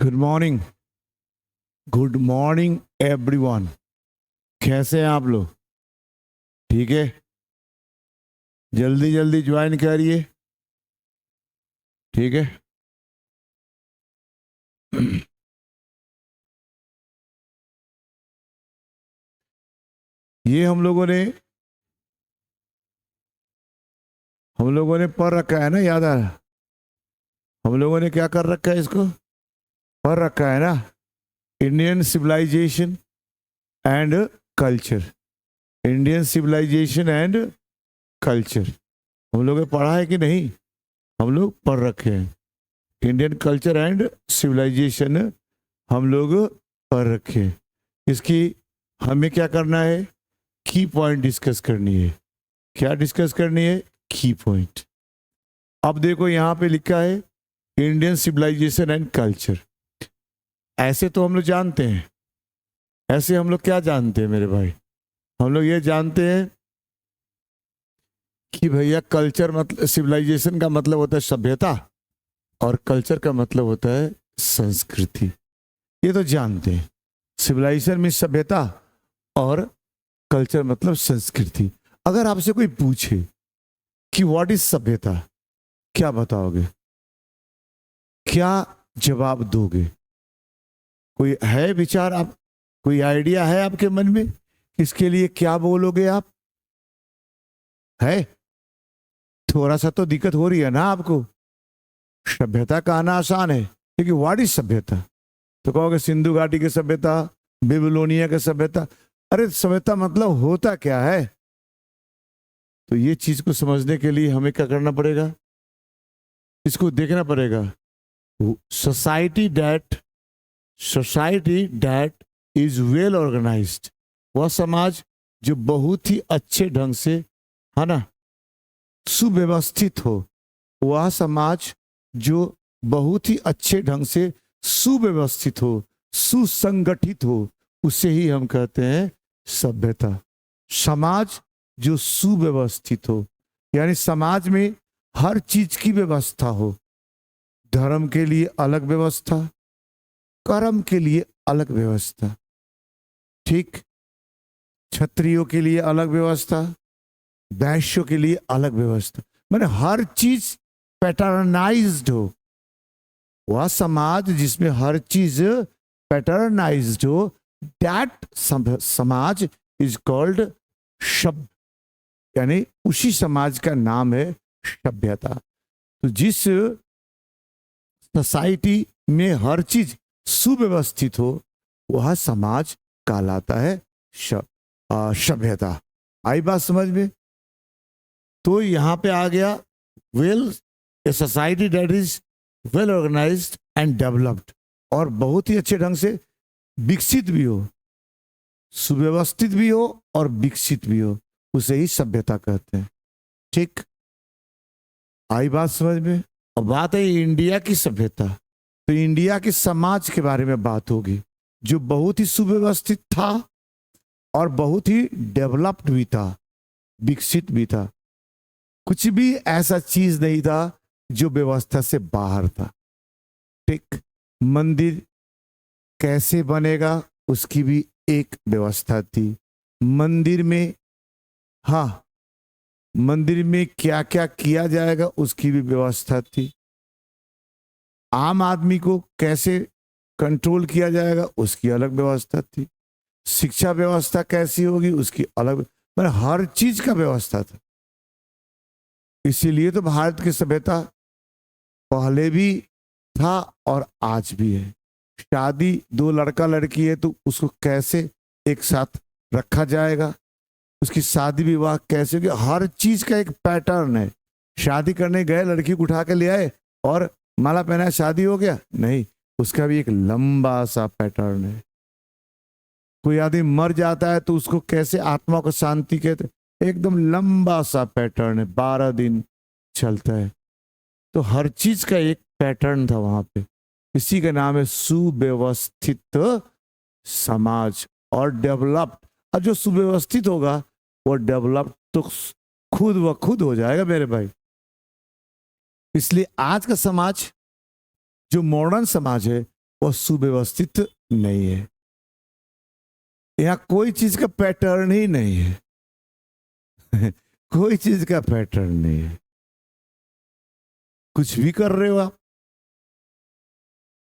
Good morning. Good morning everyone. कैसे हैं आप लोग? ठीक है, जल्दी जल्दी ज्वाइन करिए। ठीक है। ये हम लोगों ने पढ़ रखा है ना, याद आ रहा? हम लोगों ने क्या कर रखा है, इसको पढ़ रखा है ना, Indian civilisation and culture. Indian civilisation and culture हम लोगों ने पढ़ा है कि नहीं? हम लोग पढ़ रखे हैं। इंडियन कल्चर एंड सिविलाइजेशन हम लोग पढ़ रखे हैं। इसकी हमें क्या करना है? की पॉइंट डिस्कस करनी है। क्या डिस्कस करनी है? की पॉइंट। अब देखो यहाँ पे लिखा है इंडियन सिविलाइजेशन एंड कल्चर। ऐसे तो हम लोग जानते हैं, ऐसे हम लोग क्या जानते हैं मेरे भाई? हम लोग ये जानते हैं कि भैया कल्चर मतलब, सिविलाइजेशन का मतलब होता है सभ्यता और कल्चर का मतलब होता है संस्कृति। ये तो जानते हैं। सिविलाइजेशन में सभ्यता और कल्चर मतलब संस्कृति। अगर आपसे कोई पूछे कि व्हाट इज सभ्यता, क्या बताओगे? क्या जवाब दोगे? कोई है विचार? आप कोई आइडिया है आपके मन में इसके लिए क्या बोलोगे आप? है? थोड़ा सा तो दिक्कत हो रही है ना आपको। सभ्यता कहना आसान है, लेकिन व्हाट इज सभ्यता? तो कहोगे सिंधु घाटी की सभ्यता, बेबीलोनिया की सभ्यता। अरे सभ्यता मतलब होता क्या है? तो ये चीज को समझने के लिए हमें क्या करना पड़ेगा? इसको देखना पड़ेगा। Society that is well organised, वह समाज जो बहुत ही अच्छे ढंग से, है ना, सुव्यवस्थित हो। वह समाज जो बहुत ही अच्छे ढंग से सुव्यवस्थित हो, सुसंगठित हो, उसे ही हम कहते हैं सभ्यता। समाज जो सुव्यवस्थित हो, यानी समाज में हर चीज की व्यवस्था हो। धर्म के लिए अलग व्यवस्था, कर्म के लिए अलग व्यवस्था, ठीक, क्षत्रियों के लिए अलग व्यवस्था, वैश्यों के लिए अलग व्यवस्था। माने हर चीज पैटर्नाइज्ड हो। वह समाज जिसमें हर चीज पैटर्नाइज्ड हो, दैट समाज इज कॉल्ड सभ्य, यानी उसी समाज का नाम है सभ्यता। तो जिस सोसाइटी में हर चीज सुव्यवस्थित हो, वह समाज कहलाता है सभ्यता। आई बात समझ में? तो यहां पे आ गया well, a society that is well organised and developed, और बहुत ही अच्छे ढंग से विकसित भी हो, सुव्यवस्थित भी हो और विकसित भी हो, उसे ही सभ्यता कहते हैं। ठीक, आई बात समझ में? और बात है इंडिया की सभ्यता, तो इंडिया के समाज के बारे में बात होगी, जो बहुत ही सुव्यवस्थित था और बहुत ही डेवलप्ड भी था, विकसित भी था। कुछ भी ऐसा चीज नहीं था जो व्यवस्था से बाहर था। ठीक, मंदिर कैसे बनेगा उसकी भी एक व्यवस्था थी। मंदिर में, हाँ, मंदिर में क्या क्या किया जाएगा उसकी भी व्यवस्था थी। आम आदमी को कैसे कंट्रोल किया जाएगा उसकी अलग व्यवस्था थी। शिक्षा व्यवस्था कैसी होगी उसकी अलग, मतलब हर चीज का व्यवस्था था। इसीलिए तो भारत की सभ्यता पहले भी था और आज भी है। शादी, दो लड़का लड़की है तो उसको कैसे एक साथ रखा जाएगा, उसकी शादी विवाह कैसे होगी, हर चीज का एक पैटर्न है। शादी करने गए, लड़की को उठा के ले आए और माला पहनाया, शादी हो गया? नहीं, उसका भी एक लंबा सा पैटर्न है। कोई आदमी मर जाता है तो उसको कैसे आत्मा को शांति कहते, एकदम लंबा सा पैटर्न है, 12 दिन चलता है। तो हर चीज का एक पैटर्न था वहां पे। इसी का नाम है सुव्यवस्थित समाज और डेवलप्ड। और जो सुव्यवस्थित होगा वो डेवलप्ड तो खुद व खुद हो जाएगा मेरे भाई। इसलिए आज का समाज जो मॉडर्न समाज है वो सुव्यवस्थित नहीं है। यहाँ कोई चीज का पैटर्न ही नहीं है कोई चीज का पैटर्न नहीं है। कुछ भी कर रहे हो आप,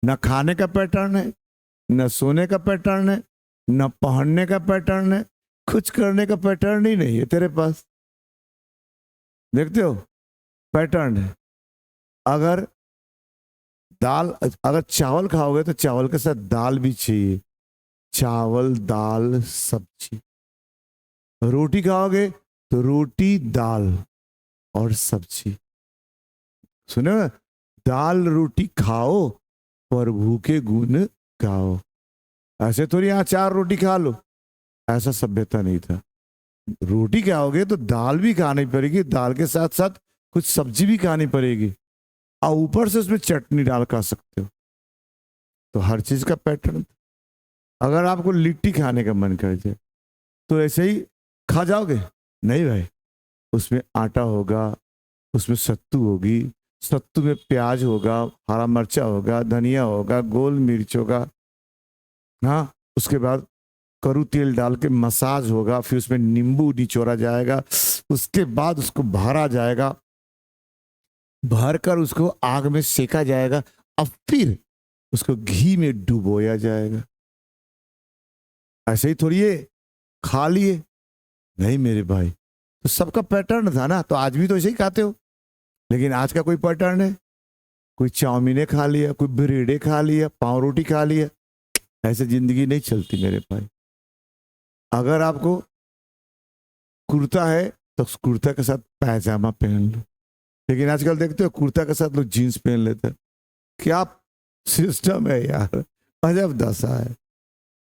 ना खाने का पैटर्न है, न सोने का पैटर्न है, न पहनने का पैटर्न है, कुछ करने का पैटर्न ही नहीं है तेरे पास। देखते हो पैटर्न है। अगर चावल खाओगे तो चावल के साथ दाल भी चाहिए, चावल दाल सब्जी। रोटी खाओगे तो रोटी दाल और सब्जी। सुनो, दाल रोटी खाओ प्रभु के गुण गाओ। ऐसे थोड़ी यहाँ 4 रोटी खा लो, ऐसा सभ्यता नहीं था। रोटी खाओगे तो दाल भी खानी पड़ेगी, दाल के साथ साथ कुछ सब्जी भी खानी पड़ेगी, और ऊपर से उसमें चटनी डाल खा सकते हो। तो हर चीज का पैटर्न। अगर आपको लिट्टी खाने का मन कर जाए तो ऐसे ही खा जाओगे? नहीं भाई, उसमें आटा होगा, उसमें सत्तू होगी, सत्तू में प्याज होगा, हरा मिर्चा होगा, धनिया होगा, गोल मिर्च होगा, हाँ, उसके बाद करू तेल डाल के मसाज होगा, फिर उसमें नींबू निचोड़ा जाएगा, उसके बाद उसको भरा जाएगा, भर कर उसको आग में सेका जाएगा, अब फिर उसको घी में डुबोया जाएगा। ऐसे ही थोड़ी ये खा लिए? नहीं मेरे भाई, तो सबका पैटर्न था ना, तो आज भी तो ऐसे ही खाते हो। लेकिन आज का कोई पैटर्न है? कोई चाउमीने खा लिया, कोई ब्रेडे खा लिया, पाव रोटी खा लिया। ऐसे जिंदगी नहीं चलती मेरे भाई। अगर आपको कुर्ता है तो कुर्ता के साथ पैजामा पहन लो, लेकिन आजकल देखते हो कुर्ता के साथ लोग जीन्स पहन लेते हैं। क्या सिस्टम है यार, अजब दशा है।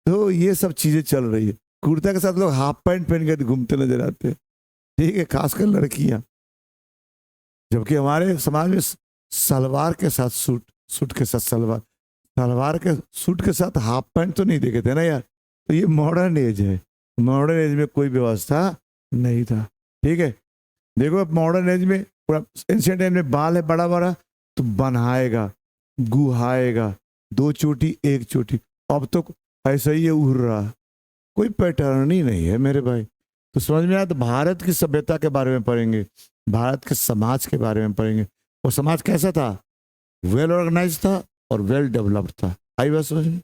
तो ये सब चीजें चल रही है। कुर्ता के साथ लोग हाफ पैंट पहन के घूमते नजर आते हैं, ठीक है, खासकर लड़कियां। जबकि हमारे समाज में सलवार के साथ सूट, सूट के साथ सलवार, सलवार के सूट के साथ हाफ पैंट तो नहीं देखे थे ना यार। तो ये मॉडर्न एज है, मॉडर्न एज में कोई व्यवस्था नहीं था, ठीक है। देखो अब मॉडर्न एज में, पूरा एंशिएंट एज में बाल है बड़ा बड़ा तो बनाएगा, गुहाएगा, 2 चोटी 1 चोटी। अब तो ऐसा ही उड़ रहा, कोई पैटर्न ही नहीं है मेरे भाई। तो समझ में आया? तो भारत की सभ्यता के बारे में पढ़ेंगे, भारत के समाज के बारे में पढ़ेंगे। वो समाज कैसा था? वेल ऑर्गेनाइज था और वेल डेवलप्ड था। आई बात समझ में?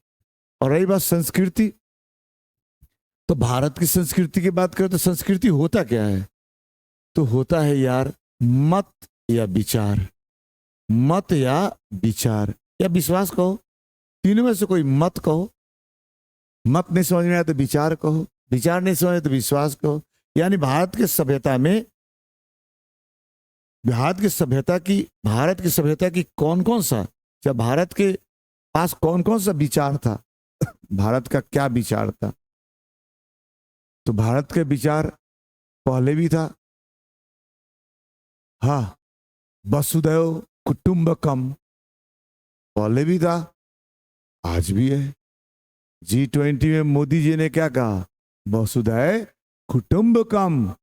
और रही बात संस्कृति, तो भारत की संस्कृति की बात करें तो संस्कृति होता क्या है? तो होता है यार मत या विचार, मत या विचार या विश्वास कहो, तीनों में से कोई मत कहो। मत नहीं समझ में आया तो विचार कहो, विचार नहीं समझ में तो विश्वास कहो। यानी भारत के सभ्यता में, भारत की सभ्यता की कौन कौन सा, जब भारत के पास कौन कौन सा विचार था, भारत का क्या विचार था? तो भारत के विचार पहले भी था, हाँ, वसुधैव कुटुंबकम पहले भी था, आज भी है। G20 में मोदी जी ने क्या कहा? वसुधैव कुटुंबकम,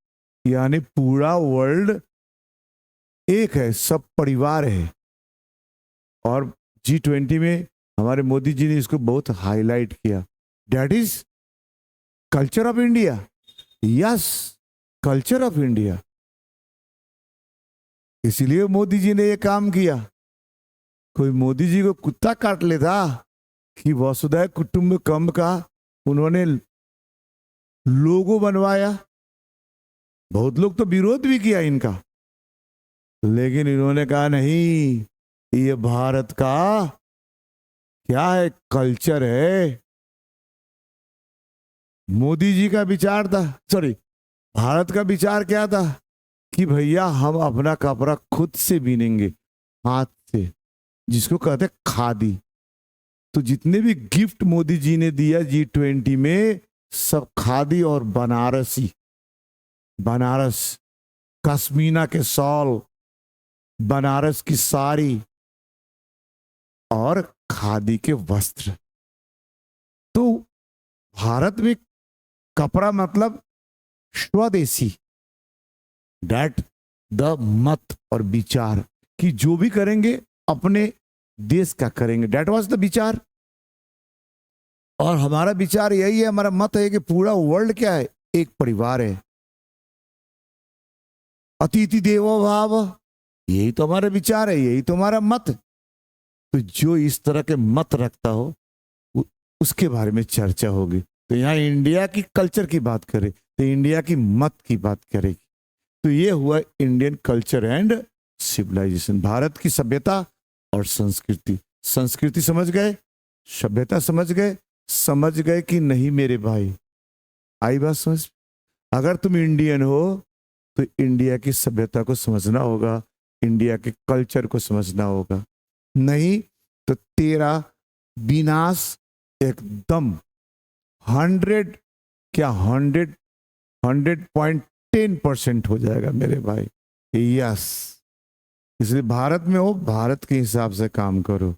यानी पूरा वर्ल्ड एक है, सब परिवार है। और G20 में हमारे मोदी जी ने इसको बहुत हाईलाइट किया। That is culture of India. Yes, culture of India. इसलिए मोदी जी ने यह काम किया। कोई मोदी जी को कुत्ता काट लेता कि वसुधैव कुटुंबकम का उन्होंने लोगो बनवाया। बहुत लोग तो विरोध भी किया इनका, लेकिन इन्होंने कहा नहीं, ये भारत का क्या है, कल्चर है। मोदी जी का विचार था, सॉरी, भारत का विचार क्या था कि भैया हम अपना कपड़ा खुद से बीनेंगे हाथ से, जिसको कहते हैं खादी। तो जितने भी गिफ्ट मोदी जी ने दिया G20 में, सब खादी और बनारसी, बनारस, कश्मीना के शॉल, बनारस की साड़ी और खादी के वस्त्र। तो भारत में कपड़ा मतलब स्वदेशी। दैट द मत और विचार कि जो भी करेंगे अपने देश का करेंगे। दैट वाज द विचार। और हमारा विचार यही है, हमारा मत है कि पूरा वर्ल्ड क्या है, एक परिवार है। अतिथि देवो भव, यही तो हमारा विचार है, यही तो हमारा मत है। तो जो इस तरह के मत रखता हो उसके बारे में चर्चा होगी। तो यहाँ इंडिया की कल्चर की बात करें तो इंडिया की मत की बात करेगी। तो ये हुआ Indian culture and civilisation, Bharat की सभ्यता और संस्कृति। संस्कृति समझ गए, सभ्यता समझ गए कि नहीं मेरे भाई? आई बात समझ? अगर तुम इंडियन हो तो इंडिया की सभ्यता को समझना होगा, इंडिया के कल्चर को समझना होगा, नहीं तो तेरा विनाश एकदम 100.10% हो जाएगा मेरे भाई। यस, इसलिए भारत में हो, भारत के हिसाब से काम करो।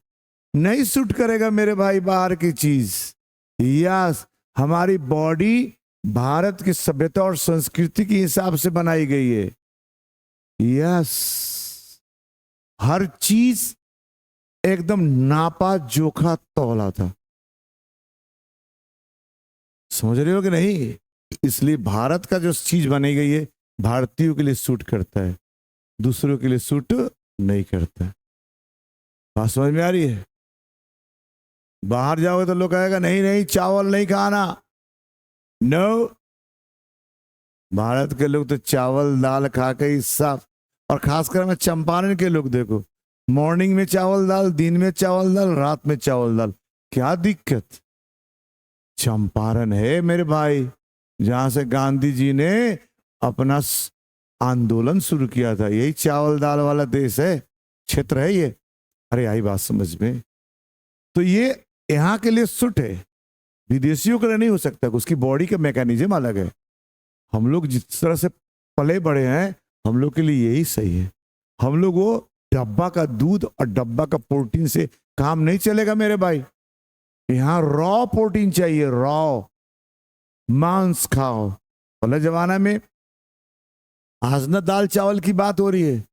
नहीं सूट करेगा मेरे भाई बाहर की चीज। यस, हमारी बॉडी भारत की सभ्यता और संस्कृति के हिसाब से बनाई गई है। यस, हर चीज एकदम नापा जोखा तौला था। समझ रहे हो कि नहीं? इसलिए भारत का जो चीज बनाई गई है भारतीयों के लिए सूट करता है, दूसरों के लिए सूट नहीं करता। बात समझ में आ रही है? बाहर जाओगे तो लोग कहेगा नहीं नहीं चावल नहीं खाना। नो, भारत के लोग तो चावल दाल खा के ही सब, और खासकर मैं चंपारण के लोग देखो, मॉर्निंग में चावल दाल, दिन में चावल दाल, रात में चावल दाल। क्या दिक्कत? चंपारण है मेरे भाई, जहां से गांधी जी ने अपना आंदोलन शुरू किया था। यही चावल दाल वाला देश है, क्षेत्र है ये। अरे आई बात समझ में? तो ये यहाँ के लिए सुट है, विदेशियों के लिए नहीं हो सकता। उसकी बॉडी का मैकेनिज्म अलग है। हम लोग जिस तरह से पले बड़े हैं, हम लोग के लिए यही सही है। हम लोग वो डब्बा का दूध और डब्बा का प्रोटीन से काम नहीं चलेगा मेरे भाई। यहाँ रॉ प्रोटीन चाहिए, रॉ मांस खाओ। पहले जमाना में आज ना दाल चावल की बात हो रही है,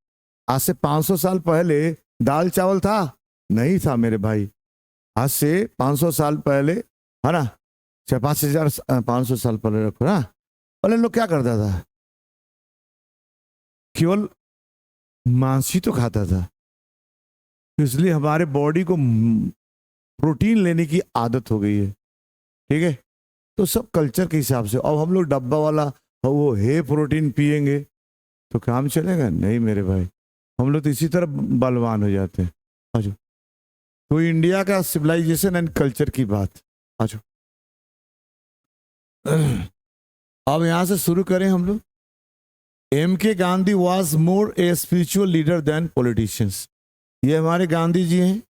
आज से 500 साल पहले दाल चावल था? नहीं था मेरे भाई। आज से 500 साल पहले, है ना, 5,500 साल पहले रखो ना, पहले लोग क्या करता था? केवल मांस ही तो खाता था। इसलिए हमारे बॉडी को प्रोटीन लेने की आदत हो गई है। ठीक है, तो सब कल्चर के हिसाब से। अब हम लोग डब्बा वाला वो हे प्रोटीन पिएंगे तो काम चलेगा? नहीं मेरे भाई, हम लोग तो इसी तरह बलवान हो जाते हैं। आजो, तो इंडिया का सिविलाइजेशन एंड कल्चर की बात। आजो, अब यहां से शुरू करें हम लोग। M.K. Gandhi was more a spiritual leader than politicians. ये हमारे गांधी जी हैं,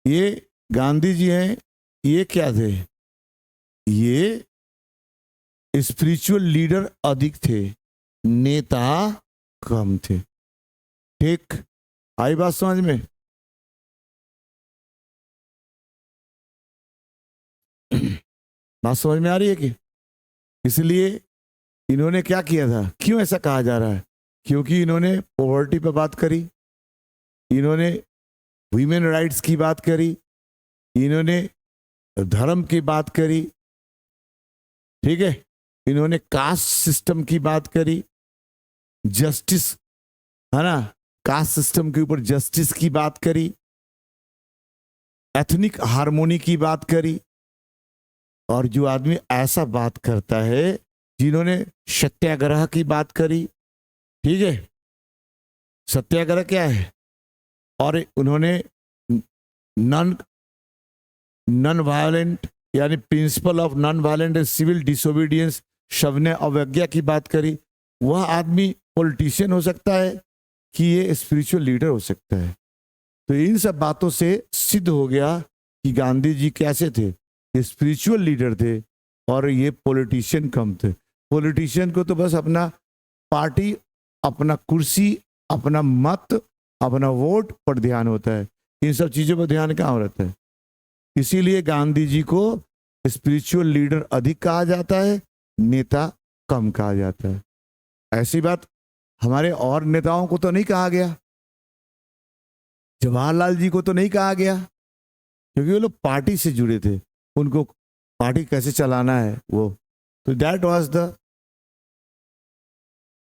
ये गांधी जी हैं। ये क्या थे? ये स्पिरिचुअल लीडर अधिक थे, नेता कम थे। ठीक, आई बात समझ में? बात समझ में आ रही है कि? इसलिए इन्होंने क्या किया था? क्यों ऐसा कहा जा रहा है? क्योंकि इन्होंने पॉवर्टी पर बात करी, इन्होंने वीमेन राइट्स की बात करी, इन्होंने धर्म की बात करी, ठीक है, इन्होंने कास्ट सिस्टम की बात करी, जस्टिस, है ना, कास्ट सिस्टम के ऊपर जस्टिस की बात करी, एथनिक हार्मोनी की बात करी। और जो आदमी ऐसा बात करता है, जिन्होंने सत्याग्रह की बात करी, ठीक है, सत्याग्रह क्या है, और उन्होंने नॉन वायलेंट यानी principle of non violent and civil disobedience, सबने अवज्ञा की बात करी। वह आदमी पॉलिटिशियन हो सकता है कि ये स्पिरिचुअल लीडर हो सकता है। तो इन सब बातों से सिद्ध हो गया कि गांधी जी कैसे थे, ये स्पिरिचुअल लीडर थे और ये पॉलिटिशियन कम थे। पॉलिटिशियन को तो बस अपना पार्टी, अपना कुर्सी, अपना मत, अपना वोट पर ध्यान होता है। इन सब चीजों पर ध्यान कहाँ रहता है? इसीलिए गांधी जी को स्पिरिचुअल लीडर अधिक कहा जाता है, नेता कम कहा जाता है। ऐसी बात हमारे और नेताओं को तो नहीं कहा गया, जवाहरलाल जी को तो नहीं कहा गया, क्योंकि वो लोग पार्टी से जुड़े थे। उनको पार्टी कैसे चलाना है वो। तो that was the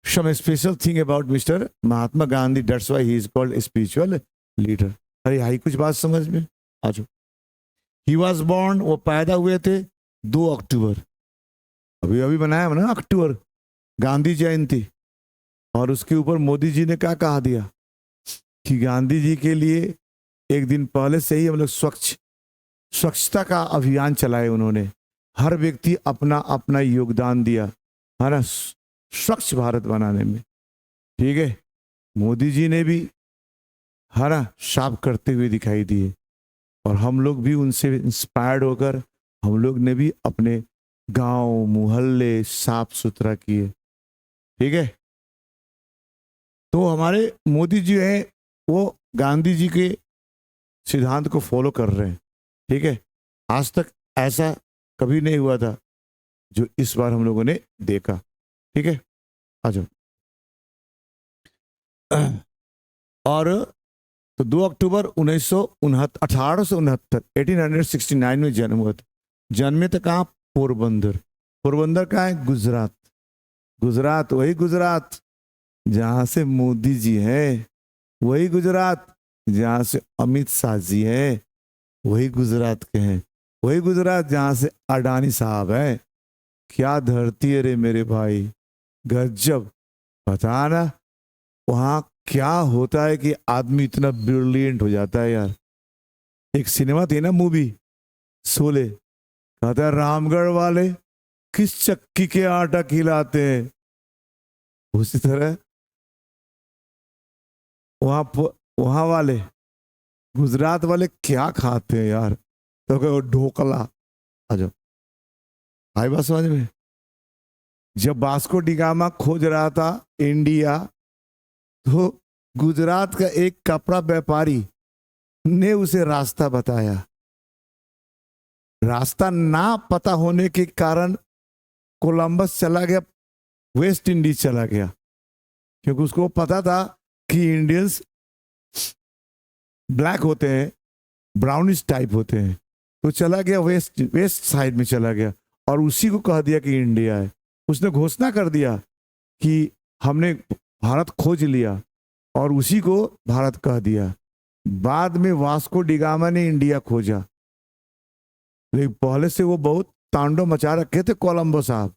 some special thing about Mr. Mahatma Gandhi. That's why he is called a spiritual leader. अरे आई कुछ बात समझ में आ जाओ। He was born, वो पैदा हुए थे 2 अक्टूबर, अभी अभी बनाया ना अक्टूबर, गांधी जयंती। और उसके ऊपर मोदी जी ने क्या कहा दिया कि गांधी जी के लिए एक दिन पहले से ही हम लोग स्वच्छता का अभियान चलाए उन्होंने। हर व्यक्ति अपना अपना योगदान दिया है ना स्वच्छ भारत बनाने में। ठीक है, मोदी जी ने भी है ना साफ करते हुए दिखाई दिए, और हम लोग भी उनसे इंस्पायर्ड होकर हम लोग ने भी अपने गांव मोहल्ले साफ सुथरा किए। ठीक है, तो हमारे मोदी जी हैं वो गांधी जी के सिद्धांत को फॉलो कर रहे हैं। ठीक है, आज तक ऐसा कभी नहीं हुआ था जो इस बार हम लोगों ने देखा। ठीक है, आ जाओ। और तो 2 अक्टूबर 1869 में जन्म हुआ था। जन्मे तो कहाँ, पोरबंदर। पोरबंदर कहाँ है, गुजरात। गुजरात वही गुजरात जहाँ से मोदी जी हैं, वही गुजरात जहाँ से अमित शाह जी हैं, वही गुजरात के हैं, वही गुजरात जहाँ से अडानी साहब हैं। क्या धरती है रे मेरे भाई, गजब। पता ना वहाँ क्या होता है कि आदमी इतना ब्रिलियंट हो जाता है यार। एक सिनेमा थी ना मूवी शोले, कहता है रामगढ़ वाले किस चक्की के आटा खिलाते हैं, उसी तरह वहां वाले गुजरात वाले क्या खाते हैं यार, तो कहो ढोकला। आ जाओ, आई बात समझ में। जब वास्को डिगामा खोज रहा था इंडिया, तो गुजरात का एक कपड़ा व्यापारी ने उसे रास्ता बताया। रास्ता ना पता होने के कारण कोलंबस चला गया, वेस्ट इंडीज चला गया, क्योंकि उसको पता था कि इंडियंस ब्लैक होते हैं, ब्राउनिश टाइप होते हैं, तो चला गया वेस्ट साइड में चला गया, और उसी को कह दिया कि इंडिया है। उसने घोषणा कर दिया कि हमने भारत खोज लिया, और उसी को भारत कह दिया। बाद में वास्को डिगामा ने इंडिया खोजा, लेकिन पहले से वो बहुत तांडव मचा रखे थे कोलंबो साहब।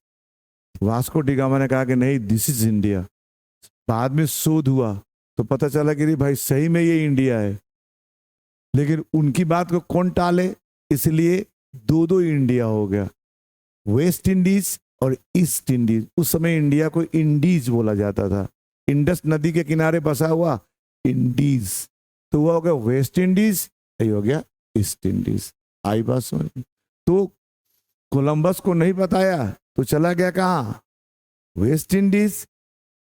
वास्को डिगामा ने कहा कि नहीं, दिस इज इंडिया। बाद में शोध हुआ तो पता चला कि भाई सही में ये इंडिया है, लेकिन उनकी बात को कौन टाले, इसलिए 2 इंडिया हो गया, वेस्ट इंडीज और ईस्ट इंडीज। उस समय इंडिया को इंडीज बोला जाता था, इंडस नदी के किनारे बसा हुआ इंडीज, तो वो हो गया वेस्ट इंडीज, यही हो गया ईस्ट इंडीज। आई बात समझ। तो कोलंबस को नहीं बताया तो चला गया कहाँ, वेस्ट इंडीज,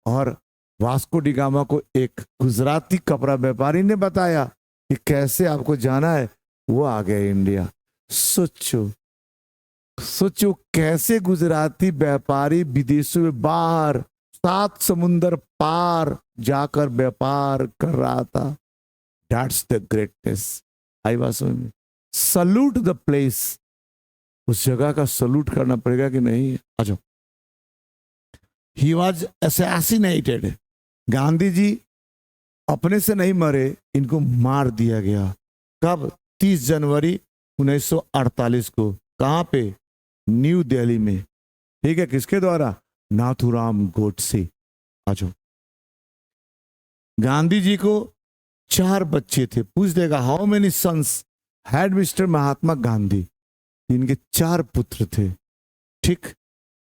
और वास्को डिगामा को एक गुजराती कपड़ा व्यापारी ने बताया कि कैसे आपको जाना है, वो आ गया इंडिया। सोचो सोचो कैसे गुजराती व्यापारी विदेशों में बाहर 7 समुंदर पार जाकर व्यापार कर रहा था। That's the greatness. आई बात समझ में। सल्यूट द प्लेस, उस जगह का सल्यूट करना पड़ेगा कि नहीं। आ जाओ। He was assassinated. Gandhi ji अपने से नहीं मरे, इनको मार दिया गया। कब, 30 जनवरी 1948 को। कहाँ पे, न्यू दिल्ली में। ठीक है, किसके द्वारा, नाथूराम गोडसे। आ जाओ। गांधी जी को 4 बच्चे थे। पूछ देगा how many sons had mister Mahatma Gandhi. इनके 4 पुत्र थे। ठीक,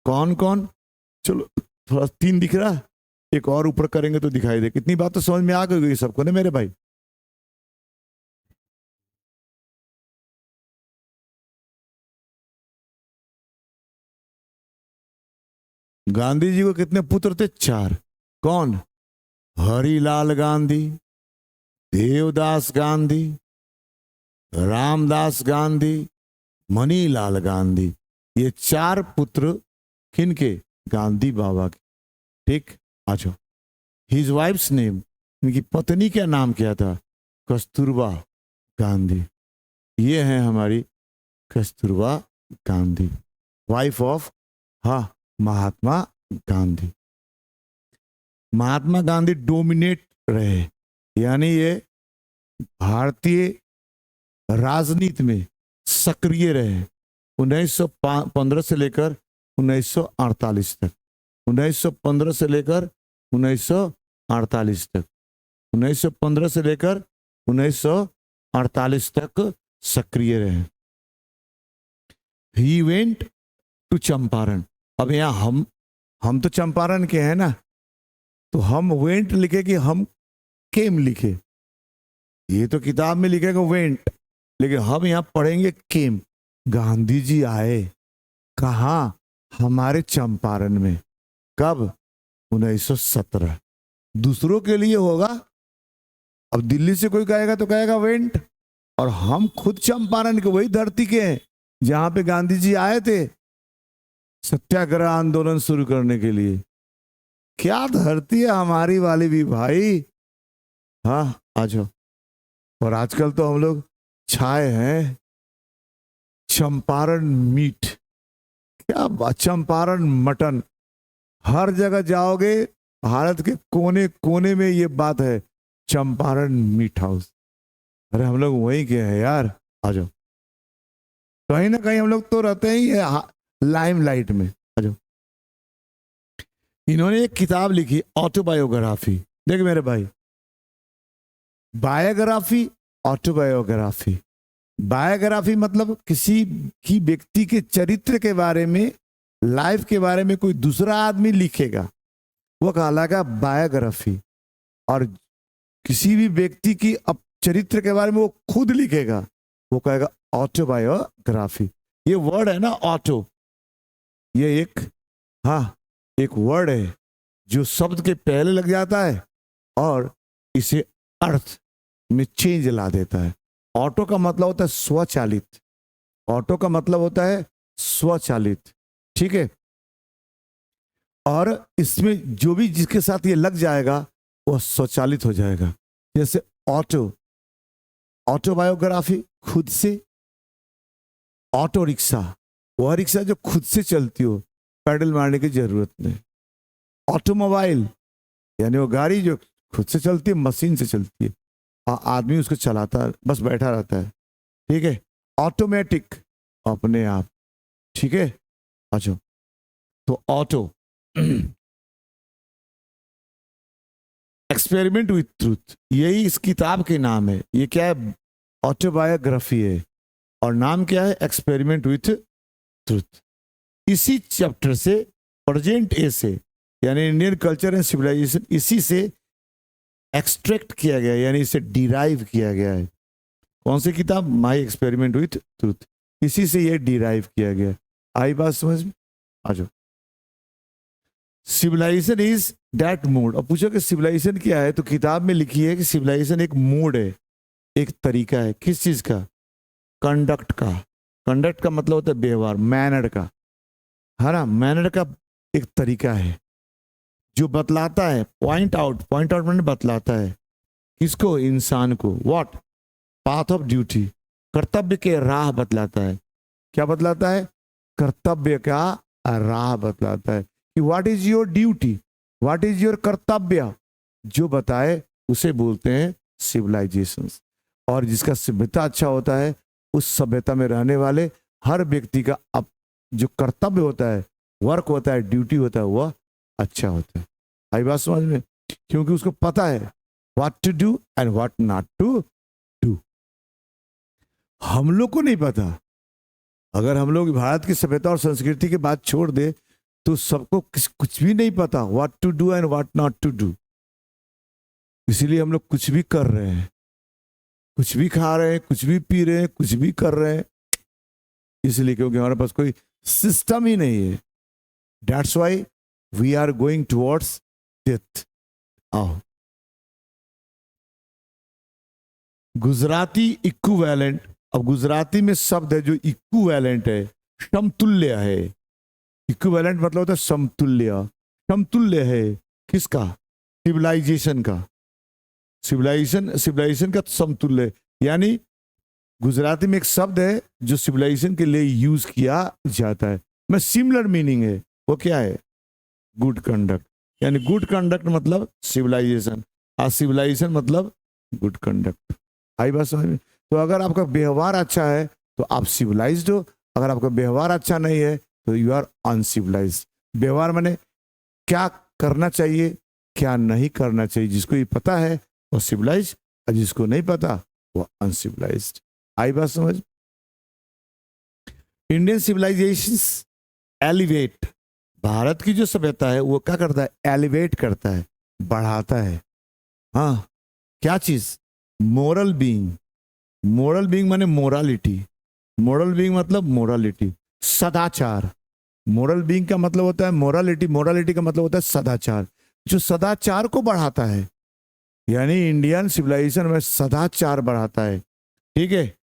कौन कौन, चलो थोड़ा 3 दिख रहा, एक और ऊपर करेंगे तो दिखाई दे। कितनी बात तो समझ में आ गई सबको ना मेरे भाई। गांधी जी को कितने पुत्र थे, 4। कौन, हरिलाल गांधी, देवदास गांधी, रामदास गांधी, मनीलाल गांधी। ये 4 पुत्र किनके, गांधी बाबा के। ठीक, अच्छा। हिज वाइफ्स नेम, इनकी पत्नी का नाम क्या था, कस्तूरबा गांधी। ये है हमारी Kasturba Gandhi, wife of Mahatma Gandhi. Mahatma Gandhi dominate रहे, यानी ये भारतीय राजनीति में सक्रिय रहे 1915 से लेकर 1948 तक, 1915 से लेकर 1948 तक, 1915 से लेकर 1948 तक सक्रिय रहे। He went to Champaran. अब यहाँ हम तो चंपारण के हैं ना, तो हम वेंट लिखे कि हम केम लिखे। ये तो किताब में लिखेगा वेंट, लेकिन हम यहाँ पढ़ेंगे केम। गांधी जी आए कहाँ? हमारे चंपारण में। कब? 1917। दूसरों के लिए होगा, अब दिल्ली से कोई कहेगा तो कहेगा वेंट, और हम खुद चंपारण के, वही धरती के हैं जहां पे गांधी जी आए थे सत्याग्रह आंदोलन शुरू करने के लिए। क्या धरती है हमारी वाली भी भाई। हाँ, आ जाओ। और आजकल तो हम लोग छाए हैं चंपारण मीट, क्या चंपारण मटन। हर जगह जाओगे भारत के कोने कोने में ये बात है, चंपारण मीट हाउस। अरे हम लोग वहीं के हैं यार, आ जाओ। कहीं ना कहीं हम लोग तो रहते ही है लाइमलाइट में। आ जाओ। इन्होंने एक किताब लिखी ऑटोबायोग्राफी। देख मेरे भाई, बायोग्राफी, ऑटोबायोग्राफी। बायोग्राफी मतलब किसी की व्यक्ति के चरित्र के बारे में, लाइफ के बारे में कोई दूसरा आदमी लिखेगा, वो कहलाएगा बायोग्राफी। और किसी भी व्यक्ति की चरित्र के बारे में वो खुद लिखेगा, वो कहेगा ऑटोबायोग्राफी। ये वर्ड है ना ऑटो, ये एक वर्ड है जो शब्द के पहले लग जाता है और इसे अर्थ में चेंज ला देता है। ऑटो का मतलब होता है स्वचालित। ऑटो का मतलब होता है स्वचालित, ठीक है। और इसमें जो भी जिसके साथ ये लग जाएगा वो स्वचालित हो जाएगा। जैसे ऑटोबायोग्राफी खुद से। ऑटो रिक्शा, वह रिक्शा जो खुद से चलती हो, पैडल मारने की जरूरत नहीं। ऑटोमोबाइल यानी वो गाड़ी जो खुद से चलती है, मशीन से चलती है, आदमी उसको चलाता है, बस बैठा रहता है, ठीक है। ऑटोमेटिक, अपने आप, ठीक है। अच्छा, तो ऑटो। एक्सपेरिमेंट विथ ट्रूथ, यही इस किताब के नाम है। ये क्या है? ऑटोबायोग्राफी है, और नाम क्या है? Experiment with truth. इसी चैप्टर से प्रेजेंट ए से, यानी इंडियन कल्चर एंड सिविलाइजेशन, इसी से एक्सट्रैक्ट किया गया, यानी इसे डिराइव किया गया है। कौन सी किताब? My experiment with truth. इसी से ये डिराइव किया गया। आई बात समझ में? आ जाओ। Civilisation is that mode. अब पूछो कि सिविलाइजेशन क्या है, तो किताब में लिखी है कि सिविलाइजेशन एक मोड है, एक तरीका है। किस चीज का? कंडक्ट का। कंडक्ट का मतलब होता है व्यवहार, मैनर का, है ना। मैनर का एक तरीका है जो बतलाता है, पॉइंट आउट मैंने बतलाता है किसको? इंसान को। व्हाट? पाथ ऑफ ड्यूटी, कर्तव्य के राह बतलाता है। क्या बतलाता है? कर्तव्य का राह बतलाता है कि what is your duty, what is your कर्तव्य, जो बताए उसे बोलते हैं सिविलाइजेशन। और जिसका सभ्यता अच्छा होता है, उस सभ्यता में रहने वाले हर व्यक्ति का जो कर्तव्य होता है, वर्क होता है, ड्यूटी होता है, वह अच्छा होता है। आई बात समझ में? क्योंकि उसको पता है what to do and what not to do. हम लोग को नहीं पता। अगर हम लोग भारत की सभ्यता और संस्कृति की बात छोड़ दे तो सबको कुछ भी नहीं पता, what to do and what not to do. इसीलिए हम लोग कुछ भी कर रहे हैं, कुछ भी खा रहे हैं, कुछ भी पी रहे हैं, कुछ भी कर रहे हैं, इसलिए क्योंकि हमारे पास कोई सिस्टम ही नहीं है। That's why we are going towards death. आओ, गुजराती इक्विवेलेंट। अब गुजराती में शब्द है जो इक्विवेलेंट है, समतुल्य है। इक्विवेलेंट मतलब होता है समतुल्य। समतुल्य है किसका? सिविलाइजेशन का। सिविलाइजेशन का समतुल्य, यानी गुजराती में एक शब्द है जो सिविलाइजेशन के लिए यूज किया जाता है, मैं सिमिलर मीनिंग है, वो क्या है? Good conduct. यानी गुड कंडक्ट मतलब सिविलाइजेशन, और सिविलाइजेशन मतलब गुड कंडक्ट। आई बात समझ में? तो अगर आपका व्यवहार अच्छा है तो आप सिविलाइज्ड हो, अगर आपका व्यवहार अच्छा नहीं है तो यू आर अनसिविलाइज्ड। व्यवहार माने क्या करना चाहिए, क्या नहीं करना चाहिए। जिसको ये पता है वो सिविलाइज, और जिसको नहीं पता वो अनसिविलाइज्ड। आई बात समझ? इंडियन सिविलाइजेशन एलिवेट, भारत की जो सभ्यता है वो क्या करता है? एलिवेट करता है, बढ़ाता है। हाँ, क्या चीज? Moral being. मोरल बीइंग माने मोरालिटी। मोरल बीइंग मतलब मोरालिटी, सदाचार। मोरल बीइंग का मतलब होता है मोरालिटी, मोरालिटी का मतलब होता है सदाचार, जो सदाचार को बढ़ाता है। यानी इंडियन सिविलाइजेशन में सदाचार बढ़ाता है। ठीक है,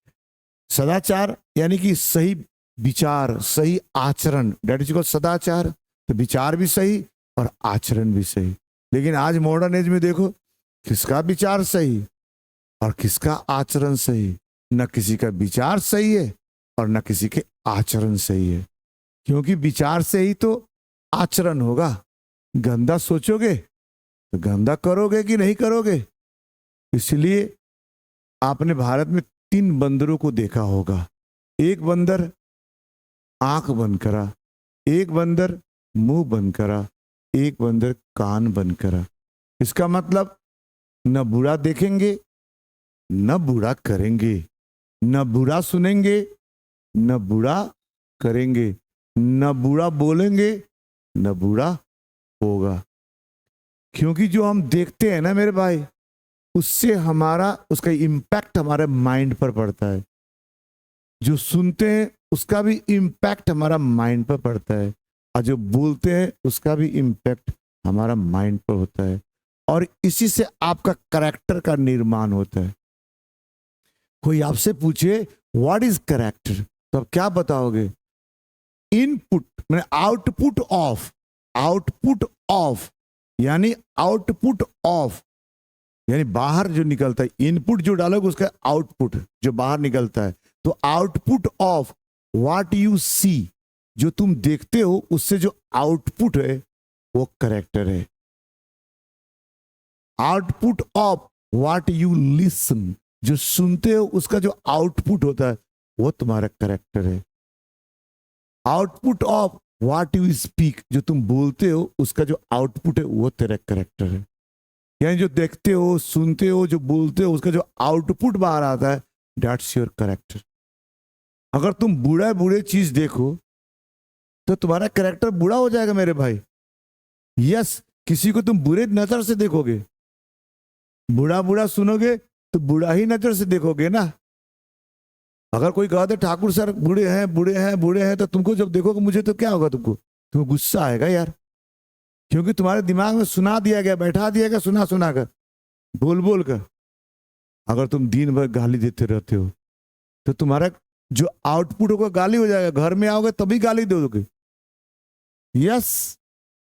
सदाचार यानी कि सही विचार, सही आचरण, डेट इज कॉल्ड सदाचार। तो विचार भी सही और आचरण भी सही। लेकिन आज मॉडर्न एज में देखो, किसका विचार सही और किसका आचरण सही? न किसी का विचार सही है और न किसी के आचरण सही है। क्योंकि विचार से ही तो आचरण होगा। गंदा सोचोगे तो गंदा करोगे कि नहीं करोगे? इसलिए आपने भारत में 3 बंदरों को देखा होगा। एक बंदर आंख बंद करा, एक बंदर मुंह बंद करा, एक बंदर कान बंद करा। इसका मतलब न बुरा देखेंगे, न बुरा करेंगे, न बुरा सुनेंगे, न बुरा करेंगे, न बुरा बोलेंगे, न बुरा होगा। क्योंकि जो हम देखते हैं ना मेरे भाई, उससे हमारा, उसका इम्पैक्ट हमारे माइंड पर पड़ता है। जो सुनते हैं उसका भी इम्पैक्ट हमारा माइंड पर पड़ता है, और जो बोलते हैं उसका भी इम्पैक्ट हमारा माइंड पर होता है। और इसी से आपका कैरेक्टर का निर्माण होता है। कोई आपसे पूछे व्हाट इज कैरेक्टर, तो आप क्या बताओगे? इनपुट मैंने आउटपुट ऑफ, आउटपुट ऑफ यानी आउटपुट ऑफ, यानी बाहर जो निकलता है। इनपुट जो डालोगे उसका आउटपुट जो बाहर निकलता है। तो output of what you see, जो तुम देखते हो उससे जो आउटपुट है वो कैरेक्टर है। Output of what you listen, जो सुनते हो उसका जो आउटपुट होता है वो तुम्हारा कैरेक्टर है। Output of what you speak, जो तुम बोलते हो उसका जो आउटपुट है वो तेरा कैरेक्टर है। यानी जो देखते हो, सुनते हो, जो बोलते हो उसका जो आउटपुट बाहर आता है, दैट्स योर कैरेक्टर। अगर तुम बुरा बुरे चीज देखो तो तुम्हारा कैरेक्टर बुरा हो जाएगा मेरे भाई। यस, किसी को तुम बुरे नजर से देखोगे, बुरा बुरा सुनोगे तो बुरा ही नजर से देखोगे ना। अगर कोई कहते ठाकुर सर बूढ़े हैं बूढ़े हैं बूढ़े हैं, तो तुमको जब देखोगे मुझे, तो क्या होगा? तुमको गुस्सा आएगा यार। क्योंकि तुम्हारे दिमाग में सुना दिया गया, बैठा दिया गया, सुना सुना कर, बोल बोल कर। अगर तुम दिन भर गाली देते रहते हो तो तुम्हारा जो आउटपुट होगा गाली हो जाएगा। घर में आओगे तभी गाली दोगे। यस,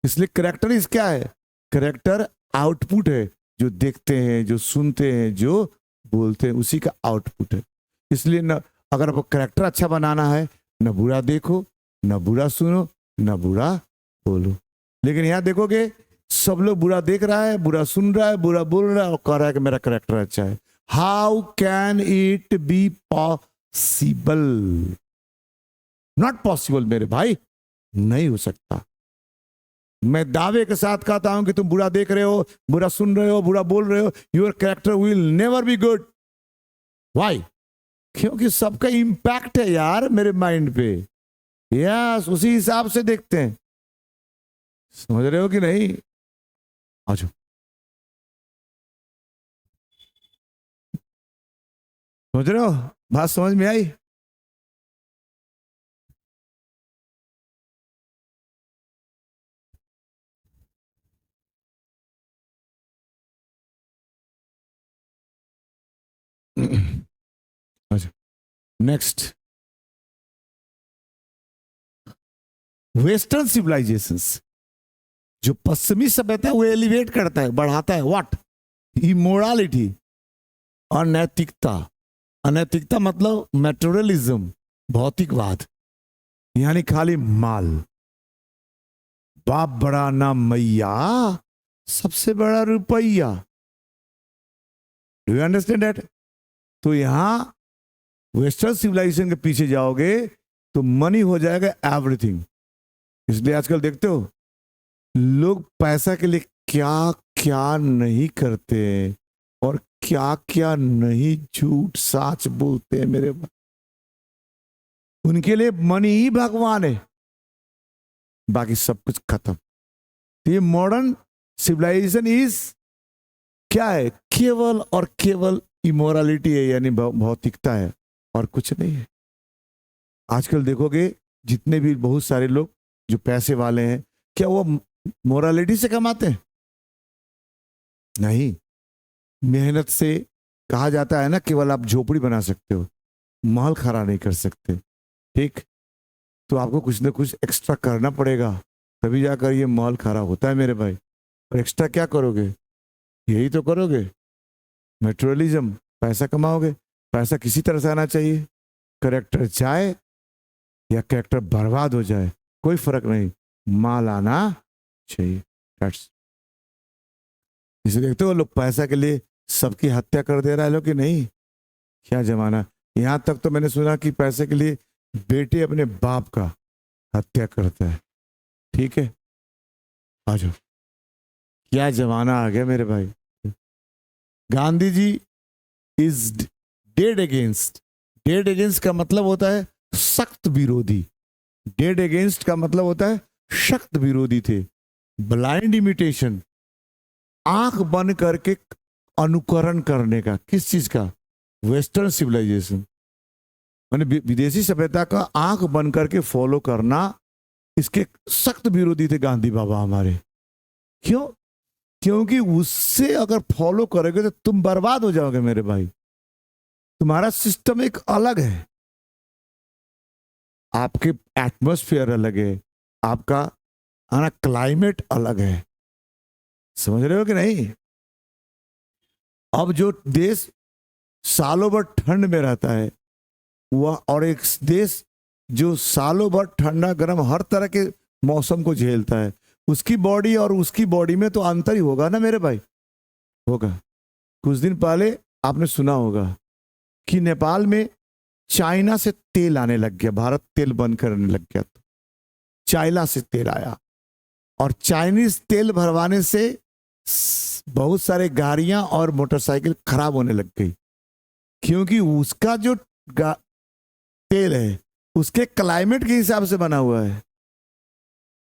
इसलिए कैरेक्टर इस क्या है? कैरेक्टर आउटपुट है, जो देखते हैं, जो सुनते हैं, जो बोलते हैं, उसी का आउटपुट है। इसलिए न, अगर आपको कैरेक्टर अच्छा बनाना है, न बुरा देखो, न बुरा सुनो, न बुरा बोलो। लेकिन यहां देखोगे सब लोग बुरा देख रहा है, बुरा सुन रहा है, बुरा बोल रहा है और कह रहा है कि मेरा कैरेक्टर अच्छा है। How can it be possible? Not possible मेरे भाई, नहीं हो सकता। मैं दावे के साथ कहता हूं कि तुम बुरा देख रहे हो, बुरा सुन रहे हो, बुरा बोल रहे हो, your character will never be good. Why? क्योंकि सबका इंपैक्ट है यार मेरे माइंड पे। यस, उसी हिसाब से देखते हैं। समझ रहे हो कि नहीं? आजो, समझ रहे हो? बात समझ में आई? अच्छा, नेक्स्ट, वेस्टर्न सिविलाइजेशंस, जो पश्चिमी सभ्यता है वो एलिवेट करता है, बढ़ाता है। व्हाट? इमोरालिटी, अनैतिकता, अनैतिकता मतलब मैटेरियलिज्म, भौतिकवाद, यानी खाली माल। बाप बड़ा ना मैया, सबसे बड़ा रुपया। Do you understand that? तो यहां वेस्टर्न सिविलाइजेशन के पीछे जाओगे तो मनी हो जाएगा एवरीथिंग। इसलिए आजकल देखते हो लोग पैसा के लिए क्या क्या नहीं करते और क्या क्या नहीं झूठ साच बोलते हैं मेरे भाई। उनके लिए मनी ही भगवान है, बाकी सब कुछ खत्म। तो ये मॉडर्न सिविलाइजेशन इज क्या है? केवल और केवल इमोरालिटी है, यानी भौतिकता है, और कुछ नहीं है। आजकल देखोगे जितने भी बहुत सारे लोग जो पैसे वाले हैं, क्या वो मोरालिटी से कमाते हैं? नहीं। मेहनत से कहा जाता है ना, केवल आप झोपड़ी बना सकते हो, महल खड़ा नहीं कर सकते। ठीक, तो आपको कुछ ना कुछ एक्स्ट्रा करना पड़ेगा, तभी जाकर ये महल खड़ा होता है मेरे भाई। और एक्स्ट्रा क्या करोगे? यही तो करोगे, मेटेरियलिज्म। पैसा कमाओगे, पैसा किसी तरह से आना चाहिए, करेक्टर जाए या करेक्टर बर्बाद हो जाए, कोई फर्क नहीं, माल आना चाहिए। इसे देखते हो लोग पैसा के लिए सबकी हत्या कर दे रहा है लोग कि नहीं? क्या जमाना। यहां तक तो मैंने सुना कि पैसे के लिए बेटे अपने बाप का हत्या करता है। ठीक है, आ जाओ, क्या जमाना आ गया मेरे भाई। Gandhi ji is dead against. Dead against का मतलब होता है सख्त विरोधी। डेड अगेंस्ट का मतलब होता है सख्त विरोधी थे। ब्लाइंड इमिटेशन, आंख बंद करके अनुकरण करने का। किस चीज का? वेस्टर्न सिविलाइजेशन, माने विदेशी सभ्यता का आंख बंद करके फॉलो करना, इसके सख्त विरोधी थे गांधी बाबा हमारे। क्यों? क्योंकि उससे अगर फॉलो करोगे तो तुम बर्बाद हो जाओगे मेरे भाई। तुम्हारा सिस्टम एक अलग है, आपके एटमॉस्फेयर अलग है, आपका आना क्लाइमेट अलग है। समझ रहे हो कि नहीं? अब जो देश सालों भर ठंड में रहता है वह, और एक देश जो सालों भर ठंडा गर्म हर तरह के मौसम को झेलता है, उसकी बॉडी और उसकी बॉडी में तो अंतर ही होगा ना मेरे भाई। होगा। कुछ दिन पहले आपने सुना होगा कि नेपाल में चाइना से तेल आने लग गया, भारत तेल बंद करने लग गया तो चाइना से तेल आया, और चाइनीज तेल भरवाने से बहुत सारे गाड़ियां और मोटरसाइकिल खराब होने लग गई, क्योंकि उसका जो तेल है उसके क्लाइमेट के हिसाब से बना हुआ है,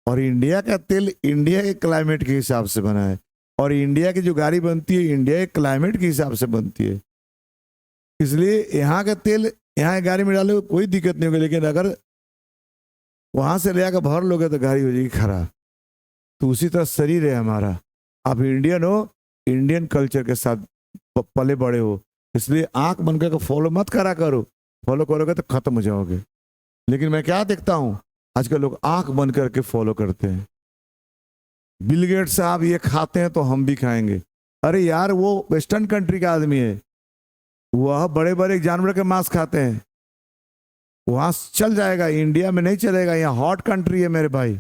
और इंडिया का तेल इंडिया के क्लाइमेट के हिसाब से बना है, और इंडिया की जो गाड़ी बनती है इंडिया के क्लाइमेट के हिसाब से बनती है। इसलिए यहाँ का तेल यहाँ की गाड़ी में डालो कोई दिक्कत नहीं होगी, लेकिन अगर वहां से ले आकर भर लोगे तो गाड़ी हो जाएगी खराब। तो उसी तरह शरीर है हमारा। आप इंडियन हो, इंडियन कल्चर के साथ पले बड़े हो, इसलिए आंख बन कर फॉलो मत करा करो। फॉलो करोगे तो खत्म हो जाओगे। लेकिन मैं क्या देखता हूं, आजकल लोग आंख बंद करके फॉलो करते हैं। बिल गेट्स साहब ये खाते हैं तो हम भी खाएंगे। अरे यार, वो वेस्टर्न कंट्री का आदमी है, वह बड़े बड़े जानवर के मांस खाते हैं, वहां चल जाएगा, इंडिया में नहीं चलेगा। यहाँ हॉट कंट्री है मेरे भाई,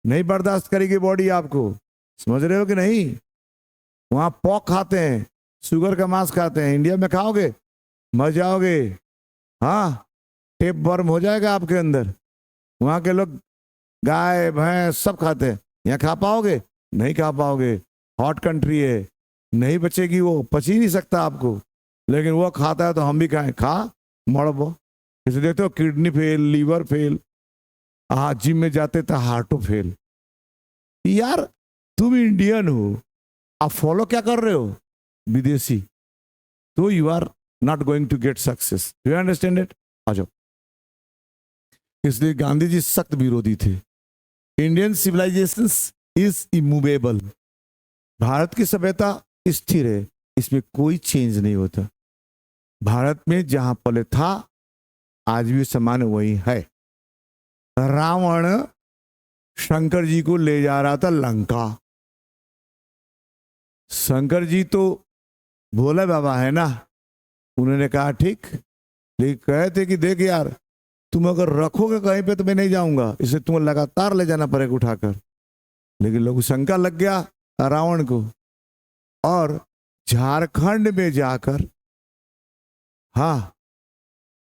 नहीं बर्दाश्त करेगी बॉडी आपको। समझ रहे हो कि नहीं? वहां पॉक खाते हैं, शुगर का मांस खाते हैं, इंडिया में खाओगे मर जाओगे। हाँ, टेप वर्म हो जाएगा आपके अंदर। वहां के लोग गाय भैंस सब खाते हैं, यहाँ खा पाओगे? नहीं खा पाओगे। हॉट कंट्री है, नहीं बचेगी, वो पच ही नहीं सकता आपको। लेकिन वो खाता है तो हम भी खाएं, खा मड़बो। इसे देखते हो, किडनी फेल, लीवर फेल, हाँ जिम में जाते तो हार्टो फेल। यार तुम इंडियन हो, आप फॉलो क्या कर रहे हो? विदेशी। तो you are not going to get success. Do you understand it? आ जाओ। इसलिए गांधी जी सख्त विरोधी थे। Indian civilisation is immovable. Bharat की सभ्यता स्थिर है, इसमें कोई चेंज नहीं होता। भारत में जहां पहले था आज भी समान वही है। रावण शंकर जी को ले जा रहा था लंका। शंकर जी तो भोला बाबा है ना, उन्होंने कहा ठीक, लेकिन कहे थे कि देख यार, तुम अगर रखोगे कहीं पे तो मैं नहीं जाऊंगा, इसे तुम्हें लगातार ले जाना पड़ेगा उठाकर। लेकिन लघु शंका लग गया रावण को, और झारखंड में जाकर, हाँ,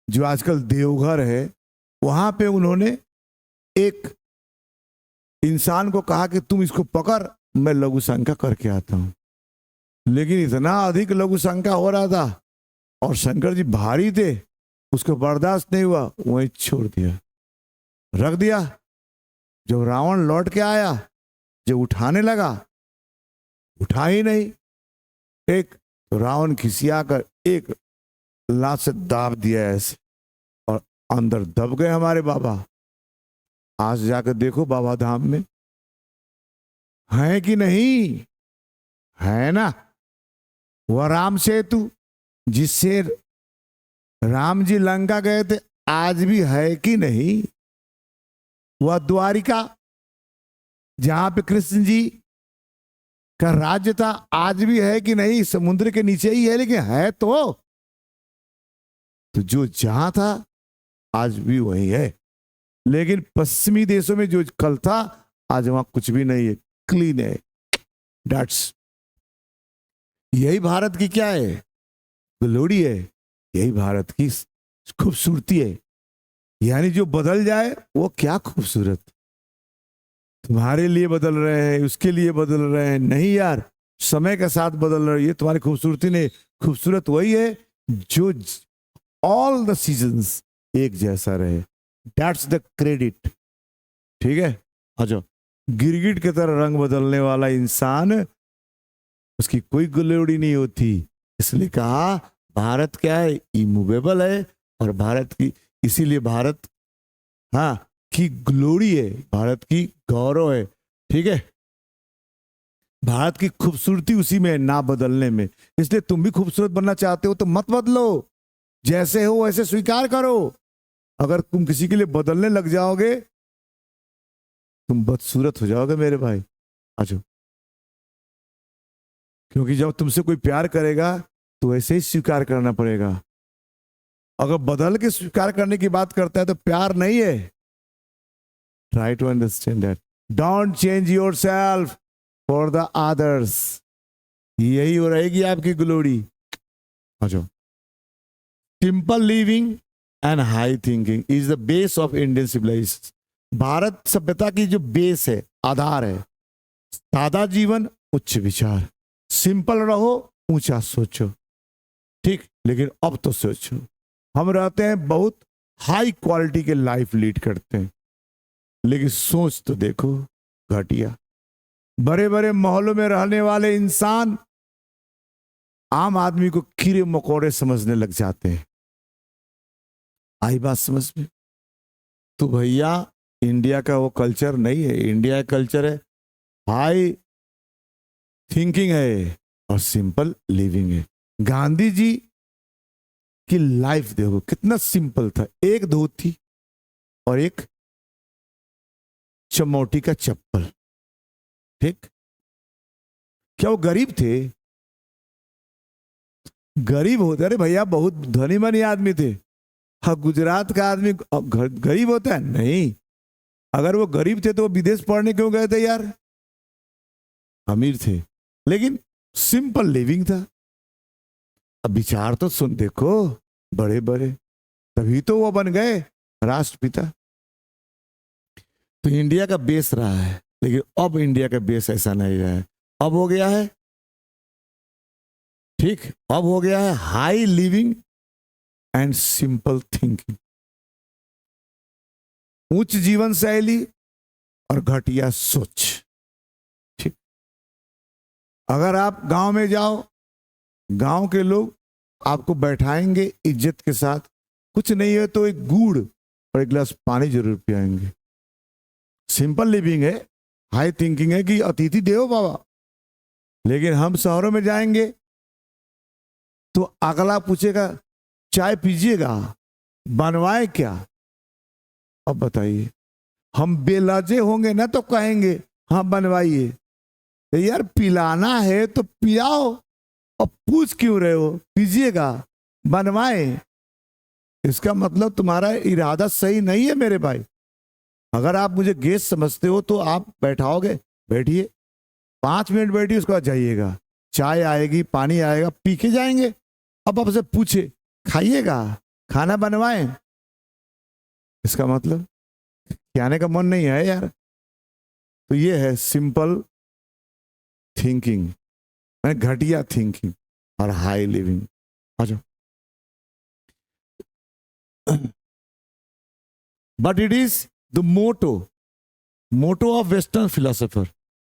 जो आजकल देवघर है, वहां पे उन्होंने एक इंसान को कहा कि तुम इसको पकड़, मैं लघु शंका करके आता हूं। लेकिन इतना अधिक लघु शंका हो रहा था और शंकर जी भारी थे, उसको बर्दाश्त नहीं हुआ, वहीं छोड़ दिया, रख दिया। जब रावण लौट के आया, जब उठाने लगा, उठा ही नहीं। एक तो रावण खिसिया कर एक लात से दाब दिया ऐसे, और अंदर दब गए हमारे बाबा। आज जाकर देखो बाबा धाम में है कि नहीं है ना, वह राम सेतु जिससे राम जी लंका गए थे, आज भी है कि नहीं। वह द्वारिका जहां पे कृष्ण जी का राज्य था, आज भी है कि नहीं। समुद्र के नीचे ही है, लेकिन है तो जो जहां था आज भी वही है। लेकिन पश्चिमी देशों में जो कल था, आज वहां कुछ भी नहीं है, क्लीन है। डैट्स यही भारत की क्या है, ग्लोरी है, यही भारत की खूबसूरती है। यानी जो बदल जाए वो क्या खूबसूरत, तुम्हारे लिए बदल रहे हैं, उसके लिए बदल रहे हैं, नहीं यार, समय के साथ बदल रहे हैं। ये तुम्हारी खूबसूरती नहीं, खूबसूरत वही है जो ऑल द सीजन्स एक जैसा रहे। दैट्स द क्रेडिट, ठीक है। अच्छा, गिरगिट की तरह रंग बदलने वाला इंसान, उसकी कोई ग्लोरी नहीं होती। इसलिए कहा भारत क्या है, इमूवेबल है, और भारत की, इसीलिए भारत, हाँ, की ग्लोरी है, भारत की गौरव है, ठीक है। भारत की खूबसूरती उसी में, ना बदलने में। इसलिए तुम भी खूबसूरत बनना चाहते हो तो मत बदलो, जैसे हो वैसे स्वीकार करो। अगर तुम किसी के लिए बदलने लग जाओगे, तुम बदसूरत हो जाओगे मेरे भाई। अच्छा, क्योंकि जब तुमसे कोई प्यार करेगा तो ऐसे ही स्वीकार करना पड़ेगा। अगर बदल के स्वीकार करने की बात करता है तो प्यार नहीं है। Try to understand that. Don't change yourself for the others, यही हो रहेगी आपकी ग्लोरी। अच्छा, simple living and high thinking is the base of Indian civilisation. Bharat सभ्यता की जो बेस है, आधार है, सादा जीवन, उच्च विचार। सिंपल रहो, ऊंचा सोचो, ठीक। लेकिन अब तो सोचो, हम रहते हैं बहुत हाई क्वालिटी के लाइफ लीड करते हैं, लेकिन सोच तो देखो घटिया। बड़े बड़े मोहल्लों में रहने वाले इंसान आम आदमी को कीड़े मकोड़े समझने लग जाते हैं। आई बात समझ में? तो भैया, इंडिया का वो कल्चर नहीं है। इंडिया का कल्चर है हाई थिंकिंग है और सिंपल लिविंग है। गांधी जी की लाइफ देखो कितना सिंपल था, एक धोती और एक चमोटी का चप्पल, ठीक। क्या वो गरीब थे? गरीब होते, अरे भैया बहुत धनी मनी आदमी थे। हाँ, गुजरात का आदमी गरीब होता है? नहीं। अगर वो गरीब थे तो वो विदेश पढ़ने क्यों गए थे यार? अमीर थे, लेकिन सिंपल लिविंग था। अब विचार तो सुन देखो, बड़े बड़े, तभी तो वो बन गए राष्ट्रपिता। तो इंडिया का बेस रहा है, लेकिन अब इंडिया का बेस ऐसा नहीं रहा है। अब हो गया है, ठीक, अब हो गया है high living and simple thinking. उच्च जीवन शैली और घटिया सोच, ठीक। अगर आप गांव में जाओ, गांव के लोग आपको बैठाएंगे इज्जत के साथ, कुछ नहीं है तो एक गुड़ और एक गिलास पानी जरूर पियाएंगे। सिंपल लिविंग है, हाई थिंकिंग है कि अतिथि देवो बाबा। लेकिन हम शहरों में जाएंगे तो अगला पूछेगा चाय पीजिएगा, बनवाए क्या? अब बताइए, हम बेलजे होंगे ना तो कहेंगे हाँ बनवाइए। तो यार पिलाना है तो पिलाओ, अब पूछ क्यों रहे हो? पीजिएगा, बनवाए, इसका मतलब तुम्हारा इरादा सही नहीं है मेरे भाई। अगर आप मुझे गेस्ट समझते हो तो आप बैठाओगे, बैठिए, 5 मिनट बैठिए, उसके बाद जाइएगा, चाय आएगी, पानी आएगा, पी के जाएंगे। अब आपसे पूछे खाइएगा, खाना बनवाए, इसका मतलब खाने का मन नहीं है यार। तो ये है सिंपल थिंकिंग, घटिया थिंकिंग और हाई लिविंग। अच्छा, but it is the motto of western philosopher.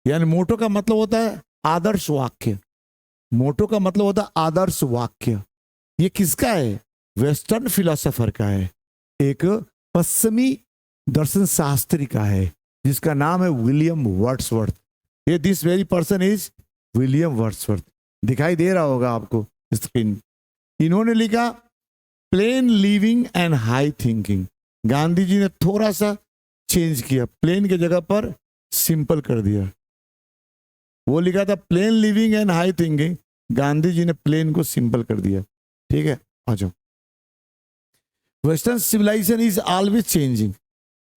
यानी मोटो का मतलब होता है आदर्श वाक्य, मोटो का मतलब होता है आदर्श वाक्य। ये किसका है? वेस्टर्न फिलोसोफर का है, एक पश्चिमी दर्शन शास्त्री का है, जिसका नाम है विलियम वर्ड्सवर्थ। ये this very person is William Wordsworth. दिखाई दे रहा होगा आपको स्क्रीन। इन्होंने लिखा plain living and high thinking. Gandhi ji ने थोड़ा सा चेंज किया, प्लेन की जगह पर सिंपल कर दिया। वो लिखा था plain living and high thinking, Gandhi ji ने प्लेन को सिंपल कर दिया। ठीक है, आ जाओ। Western civilisation is always changing.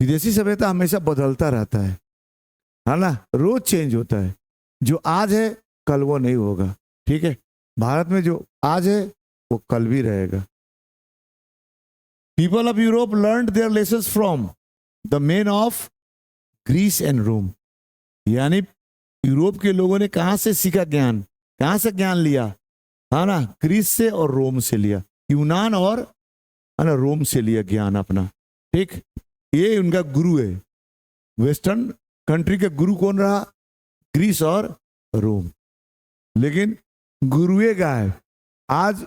विदेशी सभ्यता हमेशा बदलता रहता है ना, रोज चेंज होता है। जो आज है कल वो नहीं होगा। ठीक है, भारत में जो आज है वो कल भी रहेगा। People of Europe learn their lessons from the men of Greece and Rome. यानी यूरोप के लोगों ने कहां से सीखा ज्ञान, कहां से ज्ञान लिया, है ना, ग्रीस से और रोम से लिया, यूनान और है ना रोम से लिया ज्ञान अपना। ठीक, ये उनका गुरु है। वेस्टर्न कंट्री का गुरु कौन रहा? ग्रीस और रोम। लेकिन गुरुए गायब। आज